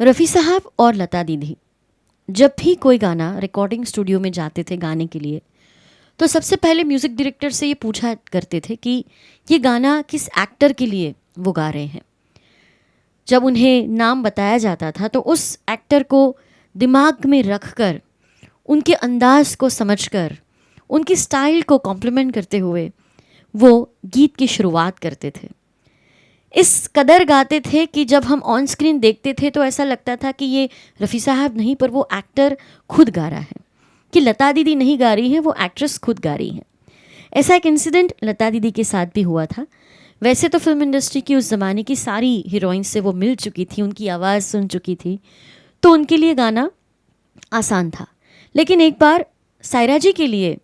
रफ़ी साहब और लता दीदी जब भी कोई गाना रिकॉर्डिंग स्टूडियो में जाते थे गाने के लिए, तो सबसे पहले म्यूज़िक डायरेक्टर से ये पूछा करते थे कि ये गाना किस एक्टर के लिए वो गा रहे हैं। जब उन्हें नाम बताया जाता था तो उस एक्टर को दिमाग में रख कर, उनके अंदाज को समझकर, उनकी स्टाइल को कॉम्प्लीमेंट करते हुए वो गीत की शुरुआत करते थे। इस कदर गाते थे कि जब हम ऑन स्क्रीन देखते थे तो ऐसा लगता था कि ये रफ़ी साहब नहीं पर वो एक्टर खुद गा रहा है, कि लता दीदी नहीं गा रही हैं, वो एक्ट्रेस खुद गा रही हैं। ऐसा एक इंसिडेंट लता दीदी के साथ भी हुआ था। वैसे तो फिल्म इंडस्ट्री की उस ज़माने की सारी हीरोइंस से वो मिल चुकी थी, उनकी आवाज़ सुन चुकी थी, तो उनके लिए गाना आसान था। लेकिन एक बार सायरा जी के लिए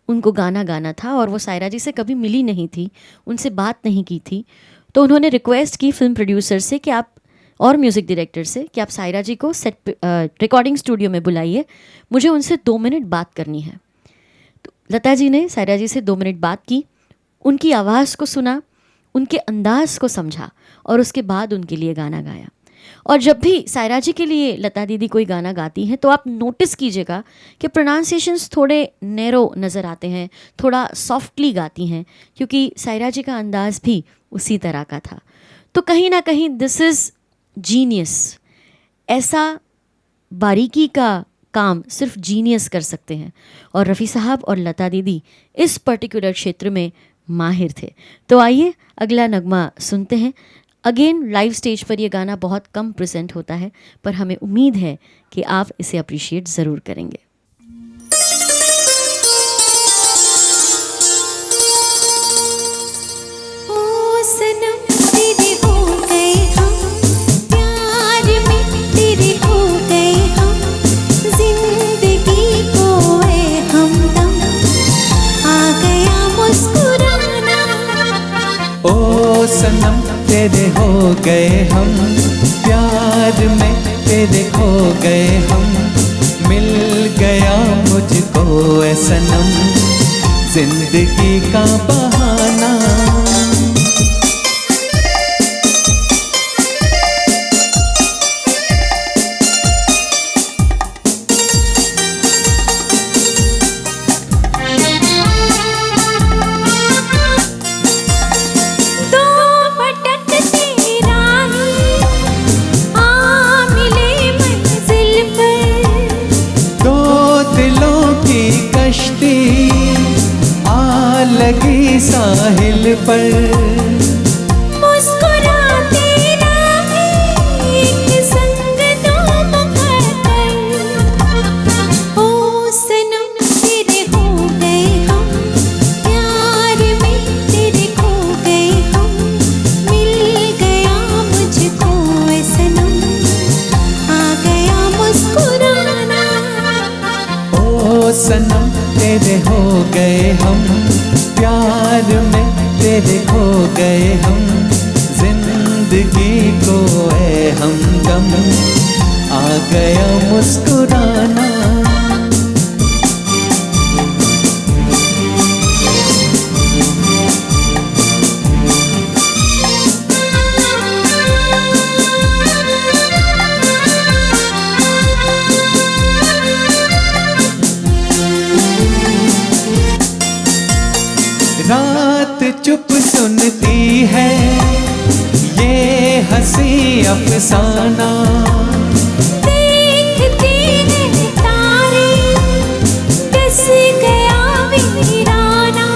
उनको गाना गाना था और वो सायरा जी से कभी मिली नहीं थी, उनसे बात नहीं की थी। तो उन्होंने रिक्वेस्ट की फिल्म प्रोड्यूसर से कि आप, और म्यूज़िक डायरेक्टर से, कि आप सायरा जी को सेट रिकॉर्डिंग स्टूडियो में बुलाइए, मुझे उनसे 2 मिनट बात करनी है। तो लता जी ने सायरा जी से 2 मिनट बात की, उनकी आवाज़ को सुना, उनके अंदाज को समझा और उसके बाद उनके लिए गाना गाया। और जब भी सायरा जी के लिए लता दीदी कोई गाना गाती हैं तो आप नोटिस कीजिएगा कि प्रोनाउंसिएशंस थोड़े नैरो नज़र आते हैं, थोड़ा सॉफ्टली गाती हैं, क्योंकि सायरा जी का अंदाज़ भी उसी तरह का था। तो कहीं ना कहीं दिस इज़ जीनियस। ऐसा बारीकी का काम सिर्फ जीनियस कर सकते हैं और रफ़ी साहब और लता दीदी इस पर्टिकुलर क्षेत्र में माहिर थे। तो आइए अगला नगमा सुनते हैं। अगेन लाइव स्टेज पर ये गाना बहुत कम प्रेजेंट होता है, पर हमें उम्मीद है कि आप इसे अप्रिशिएट ज़रूर करेंगे। ओ सनम तेरे हो गए हम, प्यार में तेरे हो गए हम, जिंदगी को ए हमदम, आ गया मुस्कुराना। ओ सनम तेरे हो गए हम, प्यार में तेरे खो गए हम, मिल गया मुझको ए सनम, जिंदगी का बहाना। दो भटक तेरा ही आ मिले मंजिल पर, दो दिलों की कश्ती आ लगी साहिल पर, मुस्कुराते रहे एक संग दो मुखर। ओ सनम तेरे हो गए हम, प्यार में तेरे खो गए हम, मिल गया मुझको ए सनम, आ गया मुस्कुराना। ओ सनम तेरे हो गए हम, प्यार में तेरे खो गए हम, जिंदगी को ए हमदम, आ गया मुस्कुराना। हंसी अफसाना। देखते हैं तारे बस गया वीराना।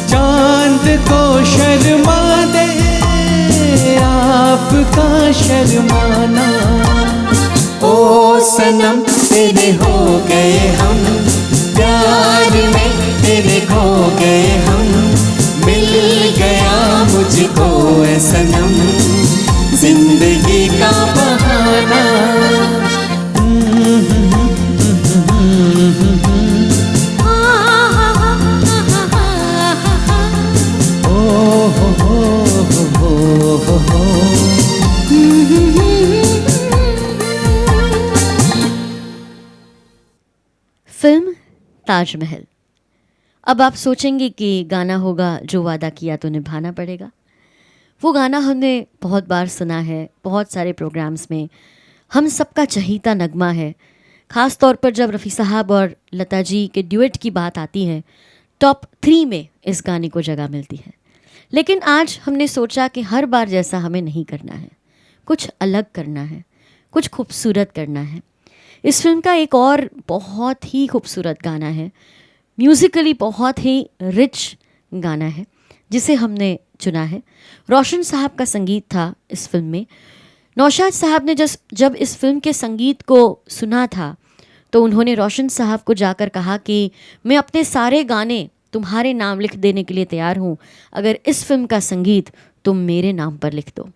चांद को शर्मा दे आपका शर्माना। ओ सनम तेरे हो गए हम, प्यार में तेरे खो गए हम। मिल गया मुझको ऐ सनम जिंदगी का बहाना। ओ हो। फिल्म ताजमहल। अब आप सोचेंगे कि गाना होगा जो वादा किया तो निभाना पड़ेगा। वो गाना हमने बहुत बार सुना है, बहुत सारे प्रोग्राम्स में। हम सबका चहीता नगमा है, ख़ास तौर पर जब रफ़ी साहब और लता जी के ड्यूएट की बात आती है। टॉप 3 में इस गाने को जगह मिलती है। लेकिन आज हमने सोचा कि हर बार जैसा हमें नहीं करना है, कुछ अलग करना है, कुछ खूबसूरत करना है। इस फिल्म का एक और बहुत ही खूबसूरत गाना है, म्यूज़िकली बहुत ही रिच गाना है, जिसे हमने चुना है। रोशन साहब का संगीत था इस फिल्म में। नौशाद साहब ने जब इस फिल्म के संगीत को सुना था तो उन्होंने रोशन साहब को जाकर कहा कि मैं अपने सारे गाने तुम्हारे नाम लिख देने के लिए तैयार हूँ, अगर इस फिल्म का संगीत तुम मेरे नाम पर लिख दो।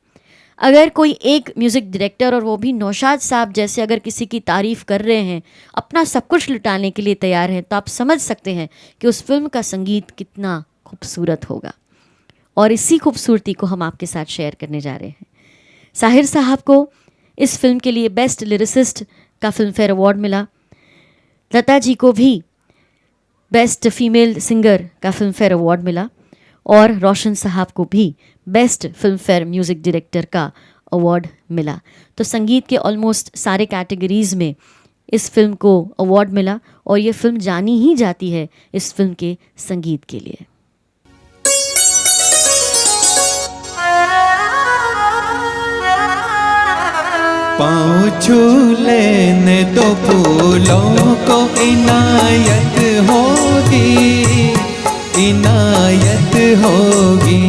अगर कोई एक म्यूज़िक डायरेक्टर, और वो भी नौशाद साहब जैसे, अगर किसी की तारीफ़ कर रहे हैं, अपना सब कुछ लुटाने के लिए तैयार हैं, तो आप समझ सकते हैं कि उस फिल्म का संगीत कितना खूबसूरत होगा। और इसी खूबसूरती को हम आपके साथ शेयर करने जा रहे हैं। साहिर साहब को इस फिल्म के लिए बेस्ट लिरिसिस्ट का फिल्म फेयर अवार्ड मिला। लता जी को भी बेस्ट फीमेल सिंगर का फिल्म फेयर अवार्ड मिला। और रोशन साहब को भी best film fair music director का अवार्ड मिला। तो संगीत के ऑलमोस्ट सारे कैटेगरीज़ में इस फिल्म को अवार्ड मिला, और ये फिल्म जानी ही जाती है इस फिल्म के संगीत के लिए। पाँव छू लेने दो फूलों को इनायत होगी, इनायत होगी,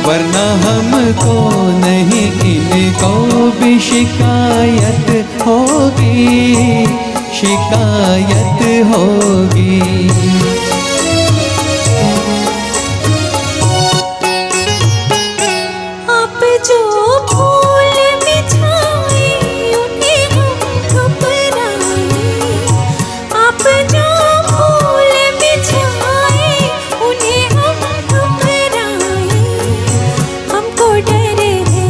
वरना हमको नहीं इनको भी शिकायत होगी, शिकायत होगी। आप जो फूल बिछाए उन्हें हम घबराए। आप जो फूल बिछाए उन्हें हम घबराए। हमको डर है,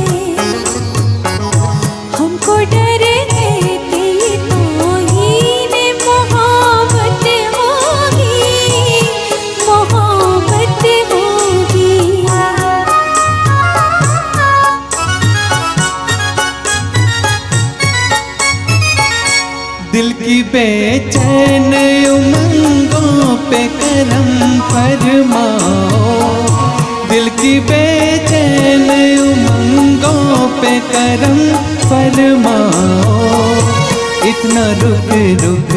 हमको डर है कि तौहीन मोहब्बत होगी, मोहब्बत होगी। दिल की बेचैन उमंगों पे करम फरमाओ, दिल की बेचैन उमंगों पे करम फरमाओ। इतना रुक रुक,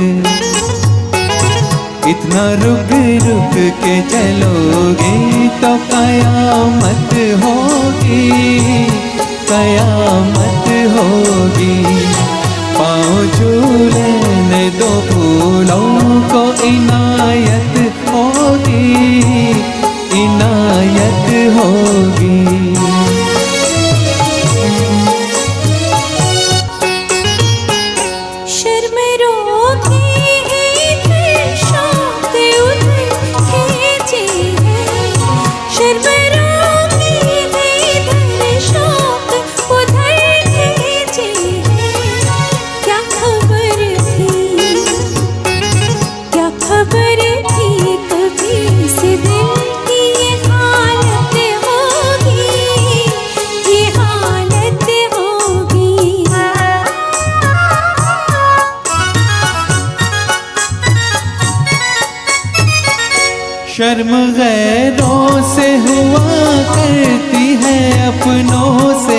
इतना रुक रुक के चलोगे तो कयामत होगी, कयामत होगी। पाँव छू लेने दो फूलों को इनायत होगी, इनायत होगी। शर्म रोके इधर शौक उधर खींचे है। शर्म रोके इधर शौक उधर खींचे है। क्या खबर थी, क्या खबर थी कभी से दिल की ये हालत होगी, ये हालत होगी। शर्म गैरों से हुआ करती है, अपनों से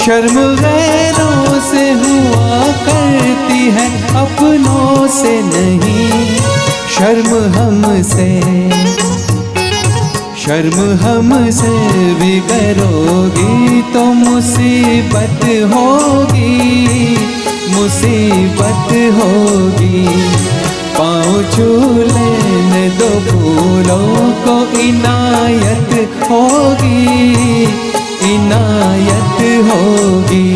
शर्म गैरों से हुआ करती है, अपनों से नहीं। शर्म हमसे, शर्म हमसे भी करोगी तो मुसीबत होगी, मुसीबत होगी। पाँव छू लेने दो फूलों को, इनायत होगी, इनायत होगी।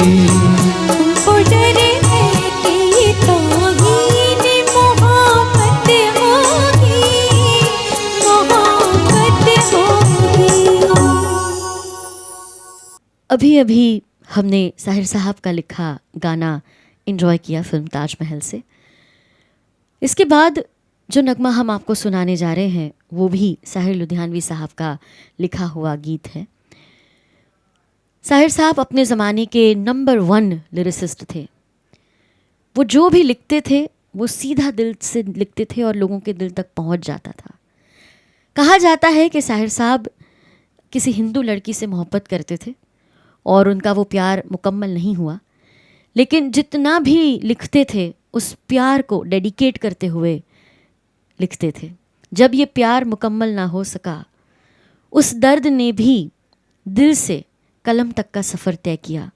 तुमको डर है कि ये तौहीन मोहब्बत होगी, मोहब्बत होगी। अभी अभी हमने साहिर साहब का लिखा गाना एंजॉय किया फिल्म ताजमहल से। इसके बाद जो नगमा हम आपको सुनाने जा रहे हैं वो भी साहिर लुधियानवी साहब का लिखा हुआ गीत है। साहिर साहब अपने ज़माने के नंबर 1 लिरिसिस्ट थे। वो जो भी लिखते थे वो सीधा दिल से लिखते थे और लोगों के दिल तक पहुंच जाता था। कहा जाता है कि साहिर साहब किसी हिंदू लड़की से मोहब्बत करते थे और उनका वो प्यार मुकम्मल नहीं हुआ, लेकिन जितना भी लिखते थे उस प्यार को डेडिकेट करते हुए लिखते थे। जब ये प्यार मुकम्मल ना हो सका, उस दर्द ने भी दिल से कलम तक का सफ़र तय किया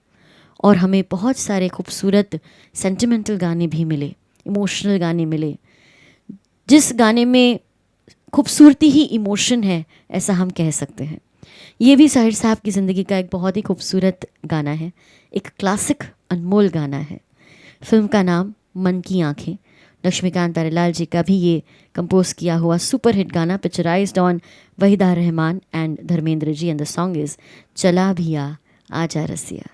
और हमें बहुत सारे खूबसूरत सेंटिमेंटल गाने भी मिले, इमोशनल गाने मिले। जिस गाने में खूबसूरती ही इमोशन है ऐसा हम कह सकते हैं। ये भी साहिर साहब की ज़िंदगी का एक बहुत ही खूबसूरत गाना है, एक क्लासिक अनमोल गाना है। फिल्म का नाम मन की आँखें। लक्ष्मीकांत प्यारेलाल जी का भी ये कंपोज किया हुआ सुपर हिट गाना, picturised on Waheeda Rehman and Dharmendra ji, and the song is चला भी आजा रसिया।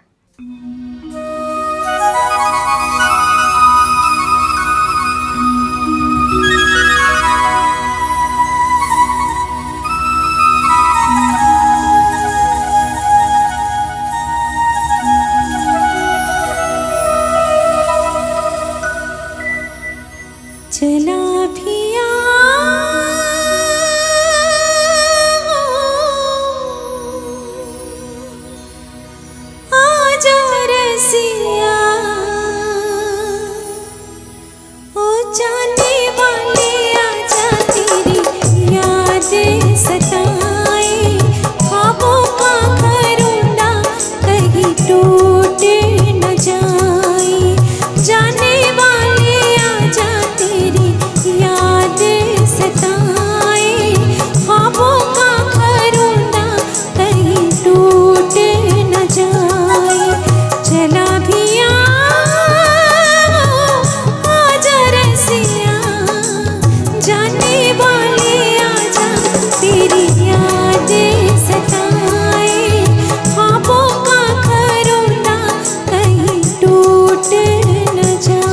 चला भी आजा रसिया, ओ जाने वाले आजा, तेरी यादें सताए, ख्वाबों का घरोंदा कहीं टूट न जाए। जाने वाले आजा, तेरी यादें सताए, ख्वाबों का घरोंदा कहीं टूट न जाए। चला भी आजा रसिया, जाने वाले आजा, तेरी यादें सताए, ख्वाबों का घरोंदा कहीं टूट न जाए।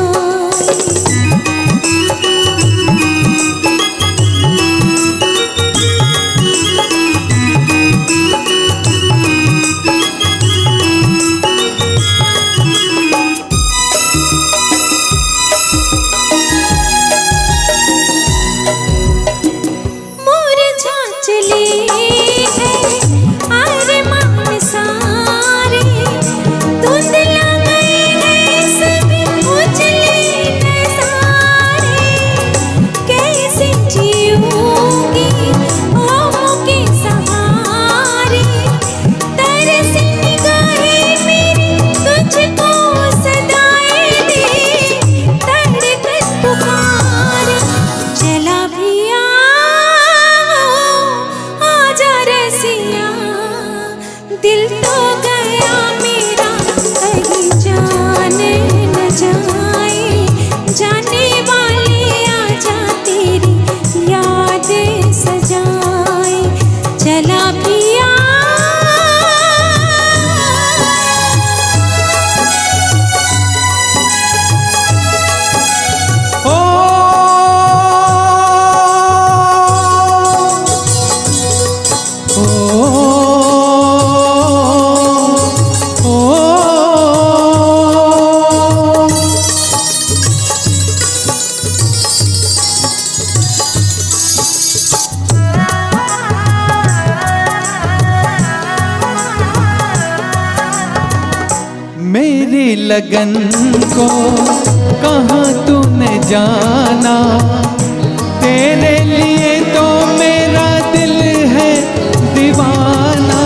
मुरझा चले हैं अरमान सारे, धुंधला गए हैं सभी उजले नज़ारे। कैसे जीऊंगी ख्वाबों के सहारे, तरसी निगाहें मेरी तुझको सदाएं दे, धड़कन पुकारे। चला भी आजा रसिया, दिल तो गया मेरा कहीं जाने न जाए। जाने वाले आजा, तेरी यादें सजाए। चला भी ओ मेरी लगन को कहाँ तूने जाना, तेरे लिए तो मेरा दिल है दीवाना।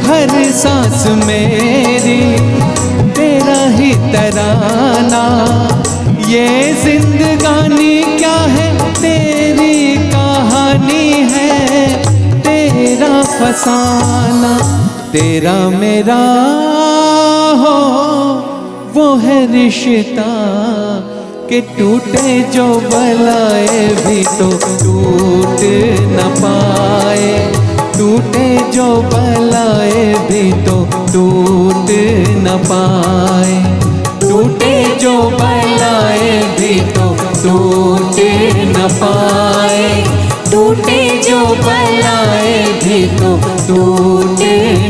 हर सांस मेरी तेरा ही तराना, ये जिंदगानी क्या है तेरी कहानी है, तेरा फसाना। तेरा मेरा हो वो है रिश्ता कि टूटे जो बलाए भी तो टूट न पाए, टूटे जो बलाए भी तो टूट न पाए, टूटे जो बलाए भी तो टूट न पाए, टूटे जो बलाए भी तो टूट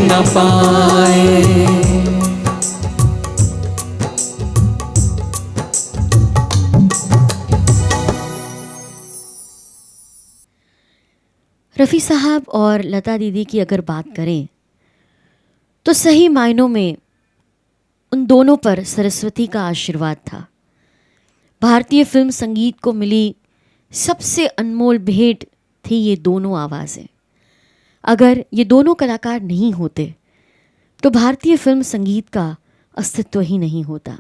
न पाए। रफ़ी साहब और लता दीदी की अगर बात करें तो सही मायनों में उन दोनों पर सरस्वती का आशीर्वाद था। भारतीय फिल्म संगीत को मिली सबसे अनमोल भेंट थी ये दोनों आवाज़ें। अगर ये दोनों कलाकार नहीं होते तो भारतीय फिल्म संगीत का अस्तित्व ही नहीं होता।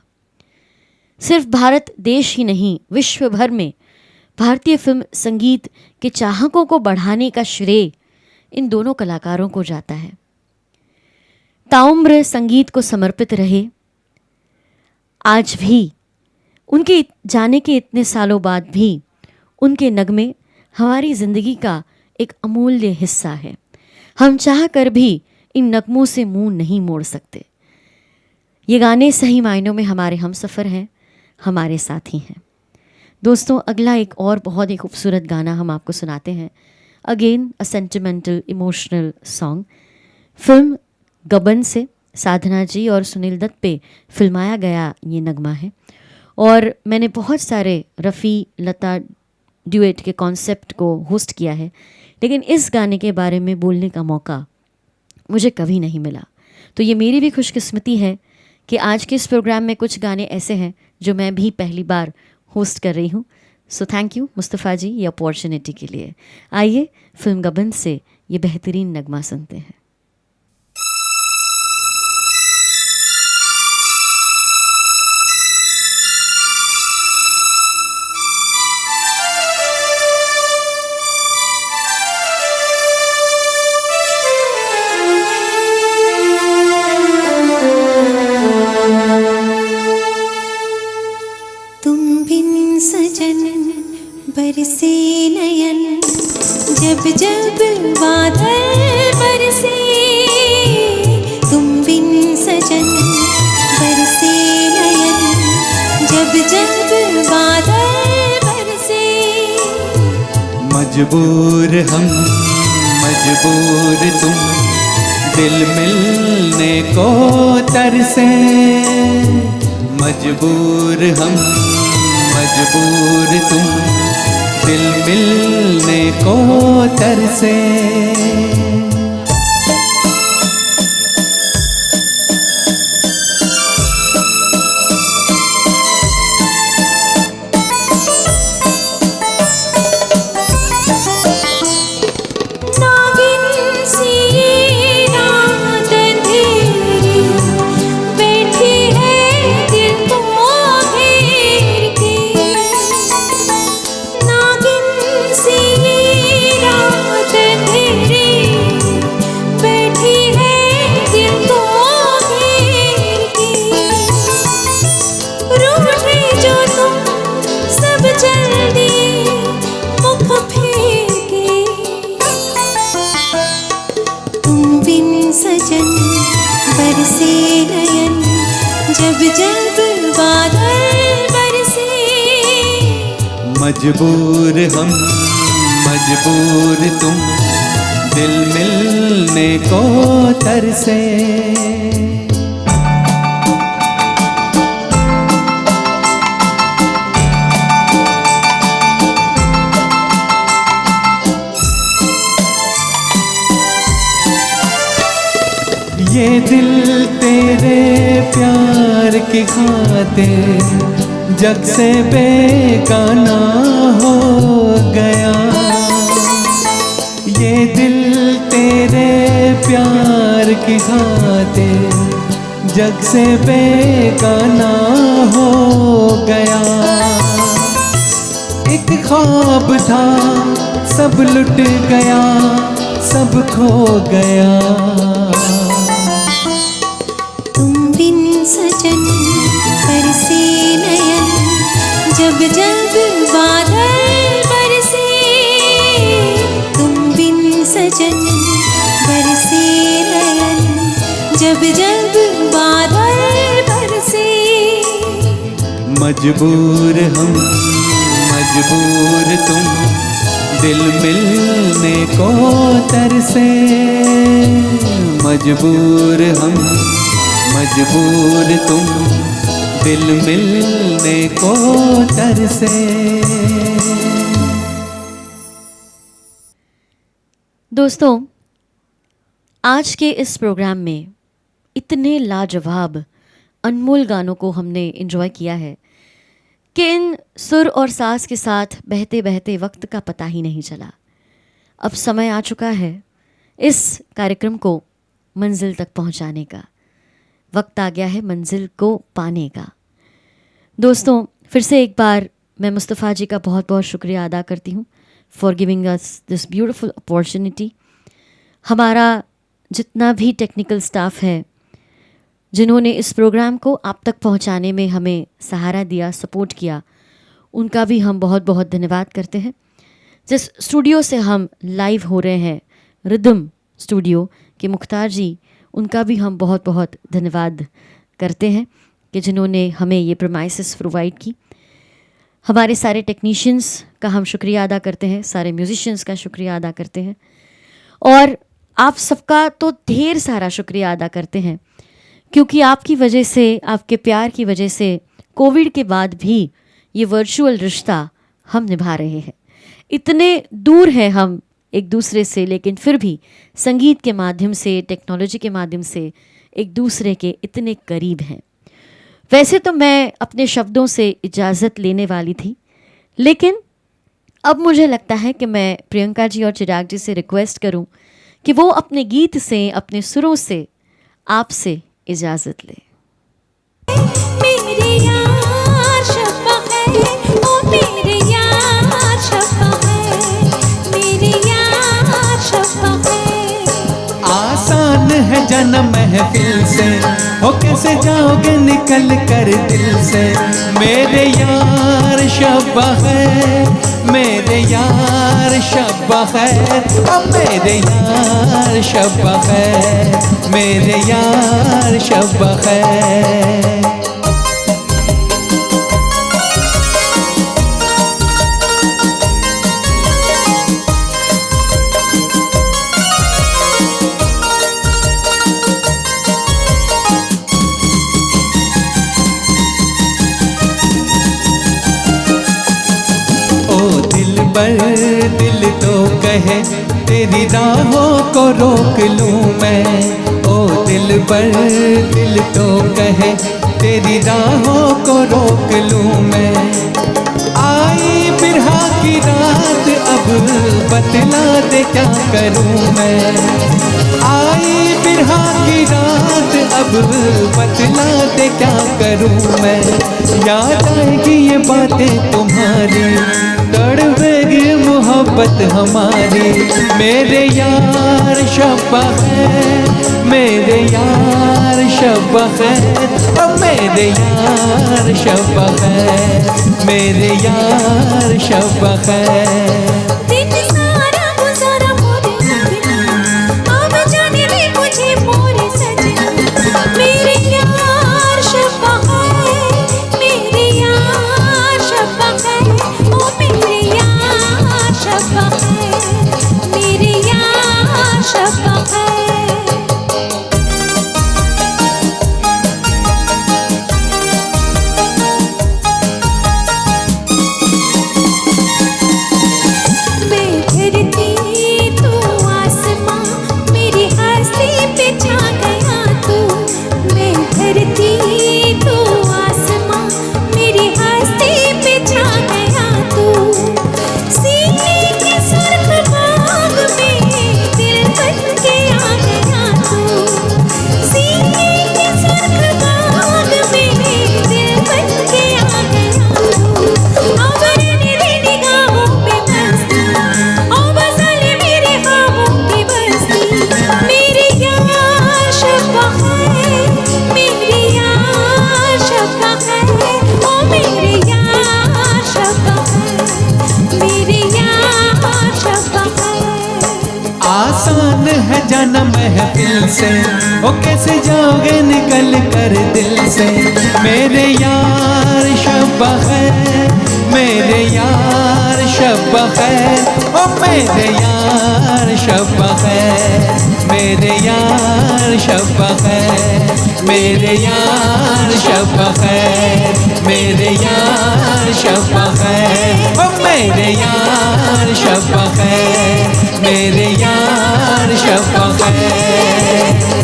सिर्फ भारत देश ही नहीं, विश्व भर में भारतीय फिल्म संगीत के चाहकों को बढ़ाने का श्रेय इन दोनों कलाकारों को जाता है। ताउम्र संगीत को समर्पित रहे। आज भी उनके जाने के इतने सालों बाद भी उनके नगमे हमारी ज़िंदगी का एक अमूल्य हिस्सा है। हम चाह कर भी इन नगमों से मुंह नहीं मोड़ सकते। ये गाने सही मायनों में हमारे हमसफ़र हैं, हमारे साथी हैं। दोस्तों, अगला एक और बहुत ही खूबसूरत गाना हम आपको सुनाते हैं। Again a sentimental emotional song. Film गबन से साधना जी और सुनील दत्त पे फिल्माया गया ये नगमा है और मैंने बहुत सारे रफ़ी लता ड्यूएट के कॉन्सेप्ट को होस्ट किया है, लेकिन इस गाने के बारे में बोलने का मौका मुझे कभी नहीं मिला। तो ये मेरी भी खुशकिस्मती है कि आज के इस प्रोग्राम में कुछ गाने ऐसे हैं जो मैं भी पहली बार होस्ट कर रही हूँ। सो थैंक यू मुस्तफ़ा जी ये अपॉर्चुनिटी के लिए। आइए फिल्म गबन से ये बेहतरीन नगमा सुनते हैं। बरसे नयन जब जब बादल बरसे, तुम बिन सजन बरसे नयन जब जब बादल बरसे। मजबूर हम मजबूर तुम, दिल मिलने को तरसे। मजबूर हम मजबूर तुम, दिल मिलने को तरसे। सजन बरसे नयन जब जब बादल बरसे। मजबूर हम मजबूर तुम, दिल मिलने को तरसे। ये दिल तेरे प्यार की खातिर जग से बेगाना हो गया। ये दिल तेरे प्यार की खातिर जग से बेगाना हो गया। एक ख्वाब था सब लुट गया, सब खो गया। तुम बिन सजन बरसे नयन, जब जब बादल बरसे। तुम बिन सजन बरसे नयन, जब जब बादल बरसे। मजबूर हम मजबूर तुम, दिल मिलने को तरसे। मजबूर हम मजबूर तुम, दिल मिलने को तरसे। दोस्तों, आज के इस प्रोग्राम में इतने लाजवाब अनमोल गानों को हमने एंजॉय किया है कि इन सुर और साज के साथ बहते बहते वक्त का पता ही नहीं चला। अब समय आ चुका है इस कार्यक्रम को मंजिल तक पहुंचाने का। वक्त आ गया है मंजिल को पाने का। दोस्तों, फिर से एक बार मैं मुस्तफ़ा जी का बहुत बहुत शुक्रिया अदा करती हूँ for giving us this beautiful opportunity. हमारा जितना भी टेक्निकल स्टाफ है, जिन्होंने इस प्रोग्राम को आप तक पहुंचाने में हमें सहारा दिया, सपोर्ट किया, उनका भी हम बहुत बहुत धन्यवाद करते हैं। जिस स्टूडियो से हम लाइव हो रहे हैं, रिदम स्टूडियो के मुख्तार जी, उनका भी हम बहुत बहुत धन्यवाद करते हैं कि जिन्होंने हमें ये प्रीमाइसेस प्रोवाइड की। हमारे सारे टेक्नीशियंस का हम शुक्रिया अदा करते हैं, सारे म्यूजिशियंस का शुक्रिया अदा करते हैं, और आप सबका तो ढेर सारा शुक्रिया अदा करते हैं, क्योंकि आपकी वजह से, आपके प्यार की वजह से कोविड के बाद भी ये वर्चुअल रिश्ता हम निभा रहे हैं। इतने दूर हैं हम एक दूसरे से, लेकिन फिर भी संगीत के माध्यम से, टेक्नोलॉजी के माध्यम से एक दूसरे के इतने करीब हैं। वैसे तो मैं अपने शब्दों से इजाज़त लेने वाली थी, लेकिन अब मुझे लगता है कि मैं प्रियंका जी और चिराग जी से रिक्वेस्ट करूं कि वो अपने गीत से, अपने सुरों से आपसे इजाज़त ले। मेरे यार शब्बा है, ओ मेरे यार शब्बा है, मेरे यार शब्बा है। आसान है जन्म महफिल से, हो कैसे जाओगे निकल कर दिल से। मेरे यार शब्बा है, मेरे यार शब्बा है, ओ मेरे यार शब्बा है, मेरे यार शब्बा है। दिल तो कहे तेरी राहों को रोक लूं मैं। ओ दिल पर दिल तो कहे तेरी राहों को रोक लूं मैं। आई बिरहा की रात अब बतला दे क्या करूं मैं। आई बिरहा की रात अब बतला दे क्या करूं मैं। याद आएगी ये बातें तुम्हारी, तड़पेगी मोहब्बत हमारी। मेरे यार शब्बा है, मेरे यार शब्बा है, ओ मेरे यार शब्बा है, मेरे यार शब्बा है। दिन सारा गुजारा मोरे सजना, अब जाने भी मुझे मोरे सजना। मेरे यार शब्बा है, मेरे यार शब्बा है, ओ मेरे यार शब्बा है, मेरे यार शब्बा है। कैसे जाओगे निकल कर दिल से। मेरे यार शब बखैर, मेरे यार शब बखैर, ओ मेरे यार शब बखैर, मेरे यार शब बखैर, मेरे यार शब बखैर, मेरे यार शब बखैर, ओ मेरे यार शब बखैर, मेरे यार शब बखैर।